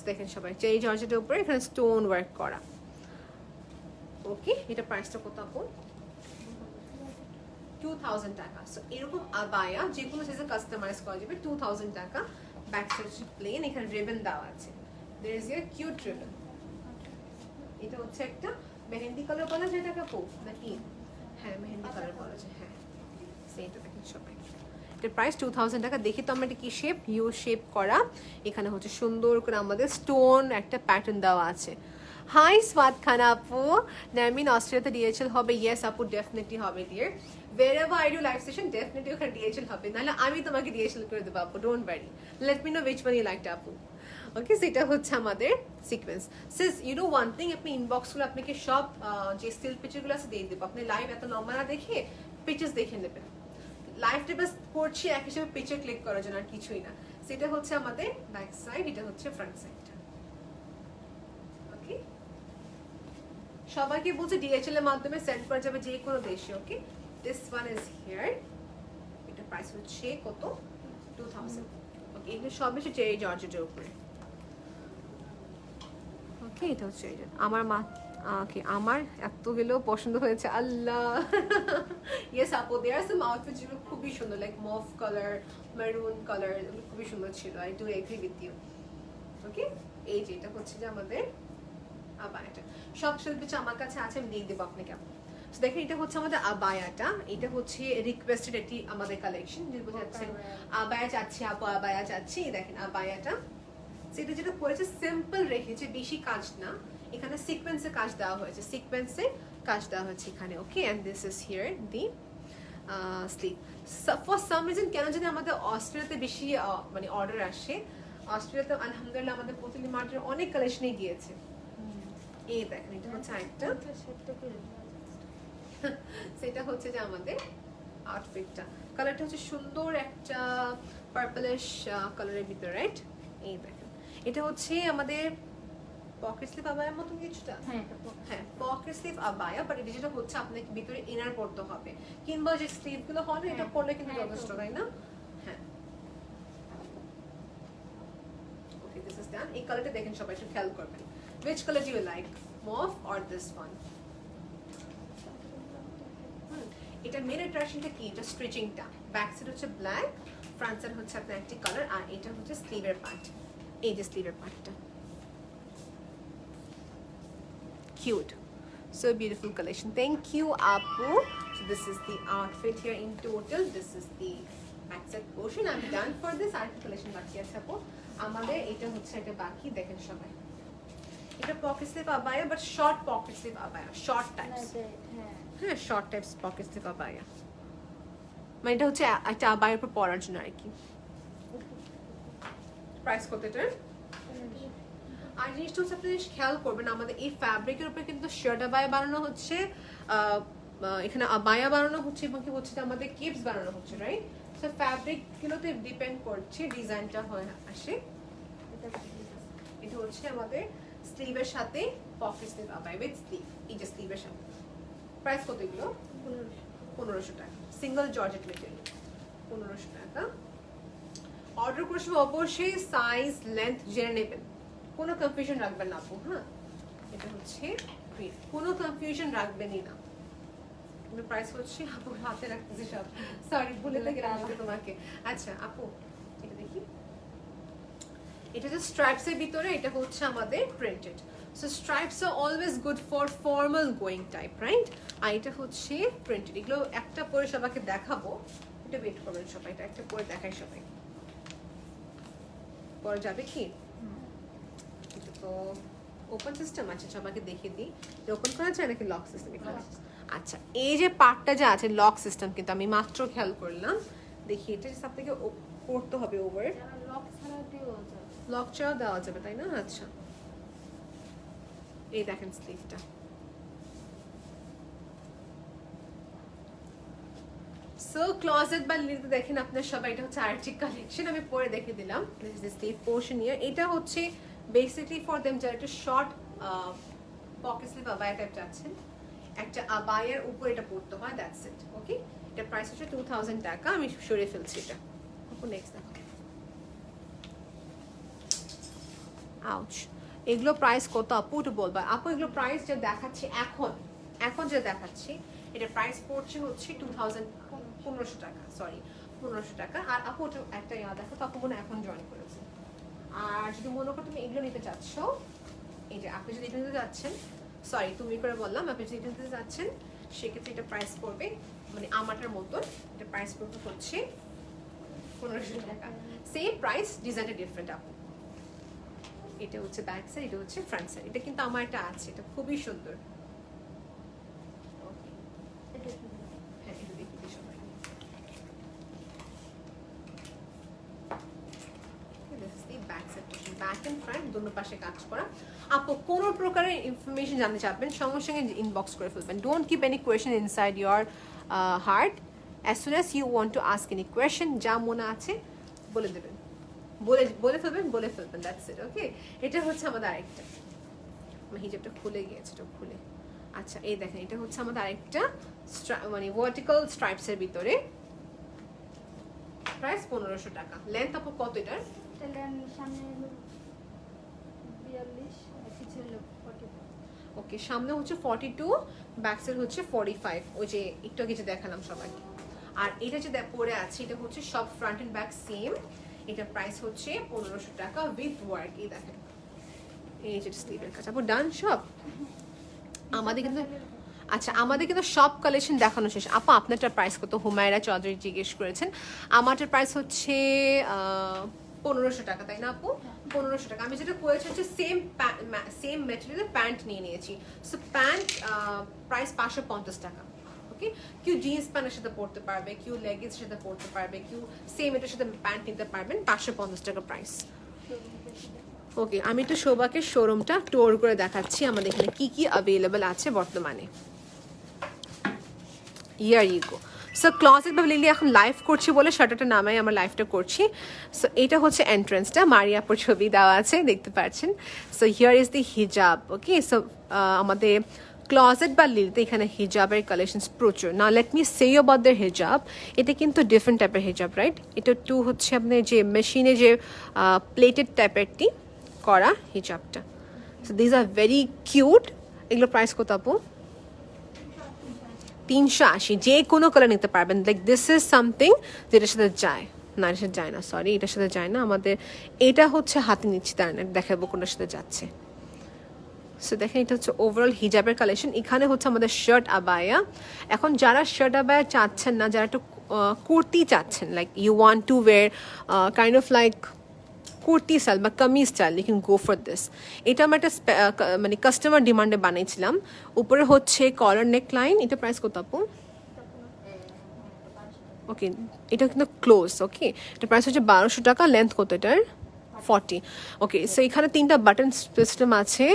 দেখেন সবাই চেরি জর্জেটের উপরে এখানে স্টোন ওয়ার্ক করা। ওকে, এটা প্রাইসটা কত আপু? 2000 টাকা। সো এরকম আবায়া যে কোনো সাইজে কাস্টমাইজ করা যাবে, 2000 টাকা। ব্যাক সাইড হচ্ছে প্লেন, এখানে রিবন দেওয়া আছে, there is a cute ribbon। এটা হচ্ছে একটা মেহেন্দি কালার বলা যায় এটাকে আপু নাকি? হ্যাঁ, মেহেন্দি কালার বলা যায়। হ্যাঁ, সেইটা দেখেন সবাই, এটার প্রাইস 2000 টাকা। দেখি তো আমরা এটা কি শেপ, ইউ শেপ করা। এখানে হচ্ছে সুন্দর করে আমাদের স্টোন একটা প্যাটার্ন দেওয়া আছে। হাই স্বাদ খানা আপু, নারমিন অস্ট্রেলিয়াতে ডিএচএল হবে? ইয়েস আপু, ডেফিনেটলি হবে dear. wherever I do live session definitely ওখানে ডিএচএল হবে, নাহলে আমি তোমাকে ডিএচএল করে দেবো আপু, don't worry. Let me know which one you liked আপু। ওকে, সেটা হচ্ছে আমাদের sequence. Sis you know one thing, আপনি ইনবক্সগুলো আপনাকে সব যে স্টিল পিকচারগুলো আছে দিয়ে দেবো। আপনি লাইভ এত লম্বা না দেখে পিকচার্স দেখে নেবেন। লাইভটা বাস করছি এক হিসেবে পিকচার ক্লিক করার জন্য, আর কিছুই না। সেটা হচ্ছে আমাদের ব্যাক সাইড, এটা হচ্ছে ফ্রন্ট সাইডটা। ওকে, সবাইকে বলছে ডিএচএল এর মাধ্যমে সেন্ড করা যাবে যে কোনো দেশে। ওকে, দিস ওয়ান ইজ হিয়ার। এটা প্রাইস হচ্ছে কত? 2000। ওকে, এগুলো সব বেশি চেরি জর্জেটের উপরে। ওকে, এটা হচ্ছে এই যে আমার মা। ওকে, আমার এতগুলো পছন্দ হয়েছে আল্লাহ। ইয়েস আপু, দেয়ার সাম আউটফিট যেগুলো খুবই সুন্দর, like mauve colour, maroon colour, এগুলো খুবই সুন্দর ছিল। I do agree with you. Okay, এই যে এটা হচ্ছে যে আমাদের আবায়াটা। সব শিল্পী আমার কাছে আছে, আমি দিয়ে দেবো আপনাকে। তো দেখেন, এটা হচ্ছে আমাদের আবায়াটা। এটা হচ্ছে রিকোয়েস্টেড একটি আমাদের কালেকশন, যে বোঝাচ্ছেন আবায়া চাচ্ছি আপু, আবায়া চাচ্ছি। দেখেন আবায়াটা, সেটা যেটা করেছে সিম্পল রেখেছে, বেশি কাজ না। এখানে সিকোয়েন্সে কাজ দেওয়া হয়েছে, সিকোয়েন্সে কাজ দেওয়া হয়েছে এখানে। Okay, and this is here the sleeve. For some reason কেন জানি আমাদের অস্ট্রেলিয়াতে বেশি মানে অর্ডার আসে। অস্ট্রেলিয়াতে আলহামদুলিল্লাহ আমাদের প্রতিটি মার্কেটের অনেক কালেকশনই গিয়েছে। এই দেখেন, এটা হচ্ছে একটা, সেটা হচ্ছে যে আমাদের আউটফিটটা। কালারটা হচ্ছে সুন্দর একটা পার্পলিশ কালারের ভিতরে, রাইট? এই দেখেন, এটা হচ্ছে আমাদের পকেট স্লিভ আবায়ার মতো কিছুটা। হ্যাঁ, পকেট স্লিভ আবায়া, বাট এটা যেটা হচ্ছে আপনাকে ভিতরে ইনার পড়তে হবে, কিংবা যে স্লিভ গুলো হয় না, এটা পরলে কিন্তু যথেষ্ট, তাই না? হ্যাঁ। ওকে, দিস ইজ ডান। এই কালারটা দেখেন, সবাই একটু খেয়াল করবেন। which color do you like, mauve or this one? এটা মেন অ্যাট্রাকশনটা কি? এটা স্ট্রিচিংটা। ব্যাক সাইড হচ্ছে ব্ল্যাক, ফ্রন্ট সাইড হচ্ছে আপনার একটি কালার, আর এটা হচ্ছে স্লিভের পার্ট। এই যে স্লিভের পার্টটা, cute, so beautiful collection. Thank you apu. So this is the outfit here in total. This is the backside portion. I'm done for this. R collection বাকি আছে আপু আমাদের। এটা হচ্ছে এটা বাকি, দেখেন সবাই। এটা পকেট স্লিভ আবায়া, বাট শর্ট পকেট স্লিভ আবায়া, শর্ট টাইপস। হ্যাঁ, শর্ট টাইপস পকেট স্লিভ আবায়া, মানে এটা হচ্ছে একটা আবায়ার উপর পরার জন্য আর কি। প্রাইস কত এটার? আর জিনিসটা হচ্ছে আপনি খেয়াল করবেন, আমাদের এই ফ্যাব্রিকের উপরে কিন্তু শার্ট আবায়া বানানো হচ্ছে, এখানে আবায়া বানানো হচ্ছে, এবং কি হচ্ছে আমাদের কিপস বানানো হচ্ছে, রাইট? সো ফ্যাব্রিক গুলোতে ডিপেন্ড করছে ডিজাইনটা হয় আসে। এটা হচ্ছে আমাদের স্লিভের সাথে pocket sleeve abaya with sleeve, এই যে স্লিভের সাথে। প্রাইস কত এগুলো? 1500 টাকা। সিঙ্গেল জর্জেট মেটেরিয়াল, 1500 টাকা। অর্ডার করার সময় অবশ্যই সাইজ লেন্থ জেনে নেবেন, কোনো কনফিউশন রাখবেন না আপু। হ্যাঁ, এটা হচ্ছে কোনো কনফিউশন রাখবেনই না। প্রাইস হচ্ছে আপু হাতে রাখতেছি সব, সরি ভুলে গেলাম তোমাকে। আচ্ছা আপু, এটা দেখি, এটা যে স্ট্রাইপস এর ভিতরে, এটা হচ্ছে আমাদের printed. So stripes are always good for formal going type, right? আর এটা হচ্ছে প্রিন্টেড। এগুলো একটা পরে সবাইকে দেখাবো, এটা ওয়েট করবেন সবাই, এটা একটা পরে দেখাই সবাই। পরে যাবে কি? এটা তো ওপেন সিস্টেম আছে, সবাইকে দেখিয়ে দিই। ওপেন করা যায় নাকি লক সিস্টেম? আচ্ছা, এই যে পার্টটা যা আছে লক সিস্টেম, কিন্তু আমি মাত্র খেয়াল করলাম। দেখি, এটা সব থেকে করতে হবে ওভার, লক ছাড়াও দেওয়া যাবে, তাই না? আচ্ছা, এই দেখেন স্লিভটা, সো ক্লোজেট বা লিতে দেখেন আপনার সবাই। এটা হচ্ছে আর্টিক কালেকশন, আমি পরে দেখে দিলাম। স্লিভ পোর্শন নিয়ে এটা হচ্ছে বেসিকলি ফর দেম যারা একটু short pocket sleeve abaya type চাচ্ছেন, একটা আবায়ার উপর এটা পড়তে হয়, দ্যাটস ইট। ওকে, এটা প্রাইস হচ্ছে 2000 টাকা। আমি সরিয়ে ফেলছি এটা। আপু নেক্সট দেখো। আউচ, এগুলো প্রাইস কত আপু একটু বলবা? আপু এগুলো প্রাইস যে দেখাচ্ছি এখন যে দেখাচ্ছি, এটা প্রাইস পড়ছে হচ্ছে 1500 টাকা, সরি 1500 টাকা। আর আপু ওটা একটা দেখো, তো আপু মনে এখন জয়েন করেছে। আর যদি মনে করো তুমি এগুলো নিতে চাচ্ছ, এই যে আপনি যদি এটা নিতে যাচ্ছেন, সরি তুমি করে বললাম, আপনি যদি এটা নিতে যাচ্ছেন, সেক্ষেত্রে এটা প্রাইস পড়বে মানে আমারটার মতন। এটা প্রাইস পড়বে হচ্ছে 1500 টাকা সেম প্রাইস ডিজাইনটা ডিফারেন্ট আপু এটা হচ্ছে ব্যাক সাইড এটা হচ্ছে ফ্রন্ট সাইড এটা কিন্তু আমার একটা আছে এটা খুবই সুন্দর এটা কি? হ্যাঁ এটা দেখি কি সুন্দর ব্যাক এন্ড ফ্রন্ট দুটো পাশে কাজ করা আপু কোনো প্রকারের ইনফরমেশন জানতে চাইবেন সঙ্গে সঙ্গে ইনবক্স করে ফেলবেন don't keep any question inside your heart as soon as you want to ask any question যা মনে আছে বলে দেবেন বলে ফেলবেন দ্যাটস ইট ওকে এটা হচ্ছে আমাদের আরেকটা আমার হিজাবটা খুলে গিয়েছে এটা খুলে আচ্ছা এই দেখেন এটা হচ্ছে আমাদের আরেকটা মানে ভার্টিক্যাল স্ট্রাইপসের ভিতরে প্রাইস 1500 টাকা লেন্থ আপু কত এটার তাহলে আমি সামনে হলো 42 আর পিছে হলো 44 ওকে সামনে হচ্ছে 42 ব্যাক সাইড হচ্ছে 45 ওই যে একটু আগে যে দেখালাম সবাইকে আর এটা যে পরে আছে এটা হচ্ছে সব ফ্রন্ট এন্ড ব্যাক সেম এটা প্রাইস হচ্ছে 1500 টাকা উইথ ওয়ার্ক এই দেখেন এই যে স্লিভের কাজ আপু ডান সব আমাদের কিন্তু আচ্ছা আমাদের কিন্তু সব কালেকশন দেখানো শেষ আপু আপনারটার প্রাইস কত হুমায়রা চৌধুরী জিজ্ঞেস করেছেন আমারটার প্রাইস হচ্ছে 1500 টাকা তাই না আপু 1500 টাকা আমি যেটা করেছি হচ্ছে সেম ম্যাটেরিয়ালের প্যান্ট নিয়ে নিয়েছি সো প্যান্ট প্রাইস 550 টাকা ওকে কেউ জিন্স প্যান্টের সাথে পরতে পারবে কেউ লেগিংসের সাথে পরতে পারবে কেউ সেম এটার সাথে প্যান্ট নিতে পারবেন 550 টাকা প্রাইস ওকে আমি তো শোভাকে শোরুমটা ট্যুর করে দেখাচ্ছি আমাদের এখানে কি কি অ্যাভেলেবল আছে বর্তমানে ইয়ার ইগো সো ক্লজেট বা লিলি এখন লাইভ করছি বলে শাটারটা নামাই আমরা লাইভটা করছি সো এটা হচ্ছে এন্ট্রান্সটা মারিয়াপুর ছবি দেওয়া আছে দেখতে পাচ্ছেন সো হিয়ার ইজ দি হিজাব ওকে সো আমাদের ক্লজেট বা লিলিতে এখানে হিজাবের কালেকশনস প্রচুর না let me say about the হিজাব এটা কিন্তু ডিফারেন্ট টাইপের হিজাব রাইট এটা টু হচ্ছে আপনার যে মেশিনে যে প্লেটেড টাইপেরটি করা হিজাবটা so these are very cute এগুলো প্রাইস কত আপু 380 যে কোনো কালার নিতে পারবেন লাইক দিস ইজ সামথিং যেটার সাথে যায় না এটার সাথে যায় না সরি এটার সাথে যায় না আমাদের এটা হচ্ছে হাতে নিচ্ছি তার না দেখাবো কোনটার সাথে যাচ্ছে সো দেখেন এটা হচ্ছে ওভারঅল হিজাবের কালেকশন এখানে হচ্ছে আমাদের শার্ট আবায়া এখন যারা শার্ট আবায়া চাচ্ছেন না যারা একটু কুর্তি চাচ্ছেন like you want to wear kind of like kurti style বা kameez style you can go for this এটা আমরা একটা মানে কাস্টমার ডিমান্ডে বানিয়েছিলাম উপরে হচ্ছে কলার নেক লাইন এটা প্রাইস কত আপু ওকে এটা কিন্তু ক্লোজ ওকে এটা প্রাইস হচ্ছে 1200 টাকা লেন্থ কত এটার 40 ওকে সো এখানে 3টা বাটন সিস্টেম আছে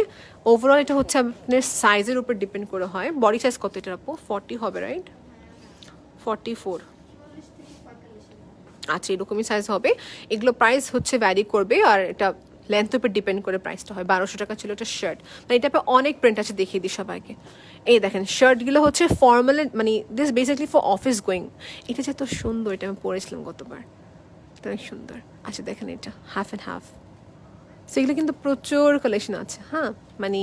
ওভারঅল এটা হচ্ছে আপনার সাইজের উপর ডিপেন্ড করে হয় বডি সাইজ কত এটার আপু 40 হবে রাইট 44 আচ্ছা এরকমই সাইজ হবে এগুলো প্রাইস হচ্ছে ভ্যারি করবে আর এটা লেন্থের উপর ডিপেন্ড করে প্রাইসটা হয় 1200 টাকা ছিল এটা শার্ট মানে এটা অনেক প্রিন্ট আছে দেখিয়ে দিই সবাইকে এই দেখেন শার্টগুলো হচ্ছে ফর্মাল মানে this basically for office going এটা যে এত সুন্দর এটা আমি পরেছিলাম গতবার এটা অনেক সুন্দর আচ্ছা দেখেন এটা হাফ অ্যান্ড হাফ সেগুলো কিন্তু প্রচুর কালেকশন আছে হ্যাঁ মানে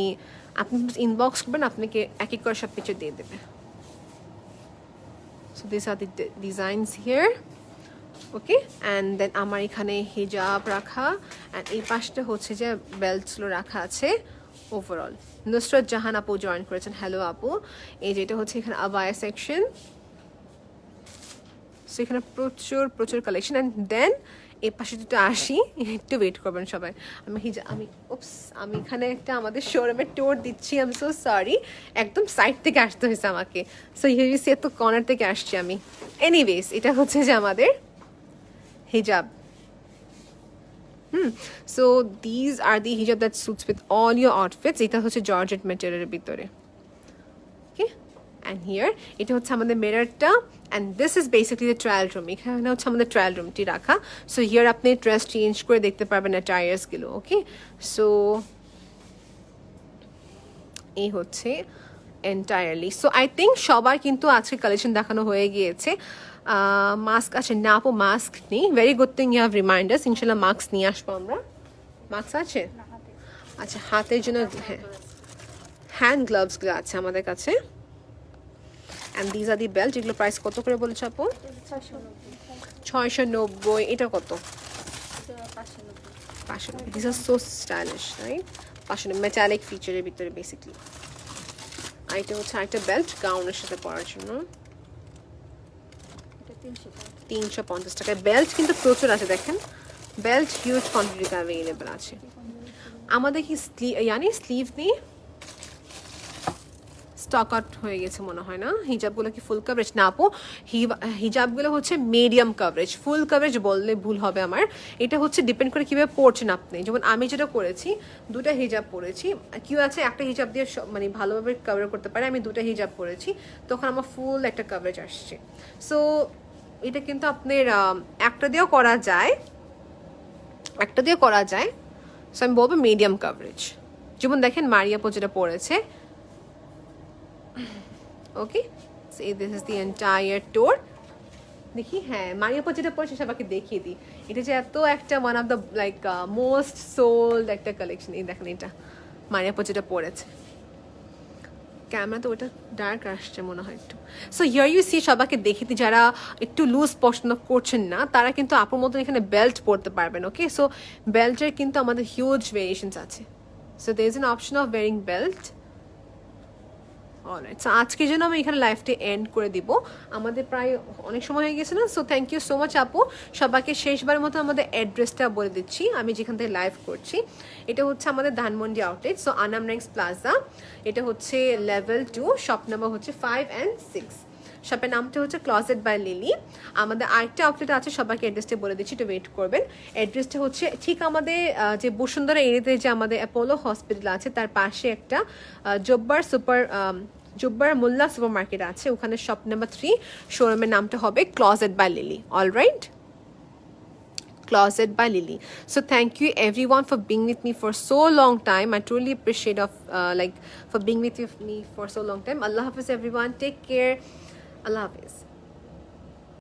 আপনি ইনবক্স করবেন আপনাকে এক এক করে সব কিছু দিয়ে দেবে so this are the designs here okay and then আমার এখানে হিজাব রাখা অ্যান্ড এই পাশটা হচ্ছে যে বেল্টসগুলো রাখা আছে ওভারঅল নুসরত জাহান আপু জয়েন করেছেন হ্যালো আপু এই যেটা হচ্ছে এখানে আবায়া সেকশন সো এখানে প্রচুর প্রচুর কালেকশন অ্যান্ড দেন এই পাশে যদি আসি একটু ওয়েট করবেন সবাই আমি এখানে একটা আমাদের শোরুমের টোর দিচ্ছি আই এম সো সরি একদম সাইড থেকে আসতে হয়েছে আমাকে সো হিউসি এত কর্নার থেকে আসছি আমি এনিওয়েজ এটা হচ্ছে যে আমাদের hijab so these are the hijab that suits with all your outfits এটা হচ্ছে জর্জেট ম্যাটেরিয়ালের ভিতরে okay and here এটা হচ্ছে আমাদের মিররটা and this is basically the trial room এখানে হচ্ছে আমাদের ট্রায়াল রুমটি রাখা so here আপনি ড্রেস চেঞ্জ করে দেখতে পারবেন অ্যাটায়ার্স গুলো okay so এই হচ্ছে এন্টায়ারলি সো আই থিঙ্ক সবার কিন্তু আজকে কালেকশন দেখানো হয়ে গিয়েছে মাস্ক আছে না আপু মাস্ক নেই very good thing you have reminders ইনশাল্লাহ মাস্ক নিয়ে আসবো আমরা মাস্ক আছে আচ্ছা হাতের জন্য হ্যাঁ হ্যান্ড গ্লাভসগুলো আছে আমাদের কাছে and these are the belt যেগুলো প্রাইস কত করে বলেছো আপু 690 এটা কত 590 this are so stylish right 590 metallic ফিচারের ভিতরে বেসিকলি আর এটা হচ্ছে একটা বেল্ট গাউনের সাথে পরার জন্য 300 টাকা 350 টাকায়। বেল্ট কিন্তু প্রচুর আছে, দেখেন বেল্ট হিউজ কোয়ান্টিটিতে অ্যাভেলেবল আছে। আমাদের কি স্লিভ নেই, স্টক আউট হয়ে গেছে মনে হয় না। হিজাবগুলো কি ফুল কভারেজ? না আপু, হিজাবগুলো হচ্ছে মিডিয়াম কভারেজ, ফুল কভারেজ বললে ভুল হবে আমার। এটা হচ্ছে ডিপেন্ড করে কীভাবে পড়ছেন আপনি। যেমন আমি যেটা করেছি, দুটা হিজাব পরেছি, কেউ আছে একটা হিজাব দিয়ে মানে ভালোভাবে কভার করতে পারে, আমি দুটা হিজাব পরেছি, তখন আমার ফুল একটা কভারেজ আসছে। সো এটা কিন্তু আপনার একটা দিয়েও করা যায়, একটা দিয়ে করা যায়। সো আমি বলবো মিডিয়াম কভারেজ। যেমন দেখেন মারিয়াপো যেটা পড়েছে, okay, so this is the entire tour. দেখি, হ্যাঁ মারিয়াপো যেটা পড়েছে সবাইকে দেখিয়ে দিই। এটা যে এত একটা one of the like most sold একটা কালেকশন। এই দেখেন এটা মারিয়াপো যেটা পড়েছে। ক্যামেরা তো ওটা ডার্ক আসছে মনে হয় একটু। সো হিয়ার ইউ সি, সবাইকে দেখিয়ে দিই যারা একটু লুজ পছন্দ করছেন না তারা কিন্তু আপুর মতন এখানে বেল্ট পরতে পারবেন। ওকে, সো বেল্টের কিন্তু আমাদের হিউজ ভেরিয়েশনস আছে। So there is an option of wearing belt. Alright, so আজকের জন্য আমি এখানে লাইভটি এন্ড করে দিব, আমাদের প্রায় অনেক সময় হয়ে গেছে না। So thank you so much আপু। সবাইকে শেষবারের মতো আমাদের অ্যাড্রেসটা বলে দিচ্ছি, আমি যেখান থেকে লাইভ করছি। এটা হচ্ছে আমাদের Dhanmondi outlet, so Anam ranks plaza. এটা হচ্ছে লেভেল 2, শপ নাম্বার হচ্ছে 5 and 6। শপের নামটা হচ্ছে ক্লজেট বাই লিলি। আমাদের আরেকটা আউটলেট আছে, সবাইকে অ্যাড্রেসটা বলে দিচ্ছি, একটু ওয়েট করবেন। অ্যাড্রেসটা হচ্ছে ঠিক আমাদের যে বসুন্ধরা এরিয়াতে যে আমাদের অ্যাপোলো হসপিটাল আছে তার পাশে একটা জুব্বার মোল্লা সুপার মার্কেট আছে, ওখানে শপ নাম্বার 3, শোরুমের নামটা হবে closet by Lily. Alright, Closet by Lily. So thank you everyone for being with me for so long time. I truly appreciate for being with me for so long time. Allah Hafiz everyone. Take care. Allah Hafiz.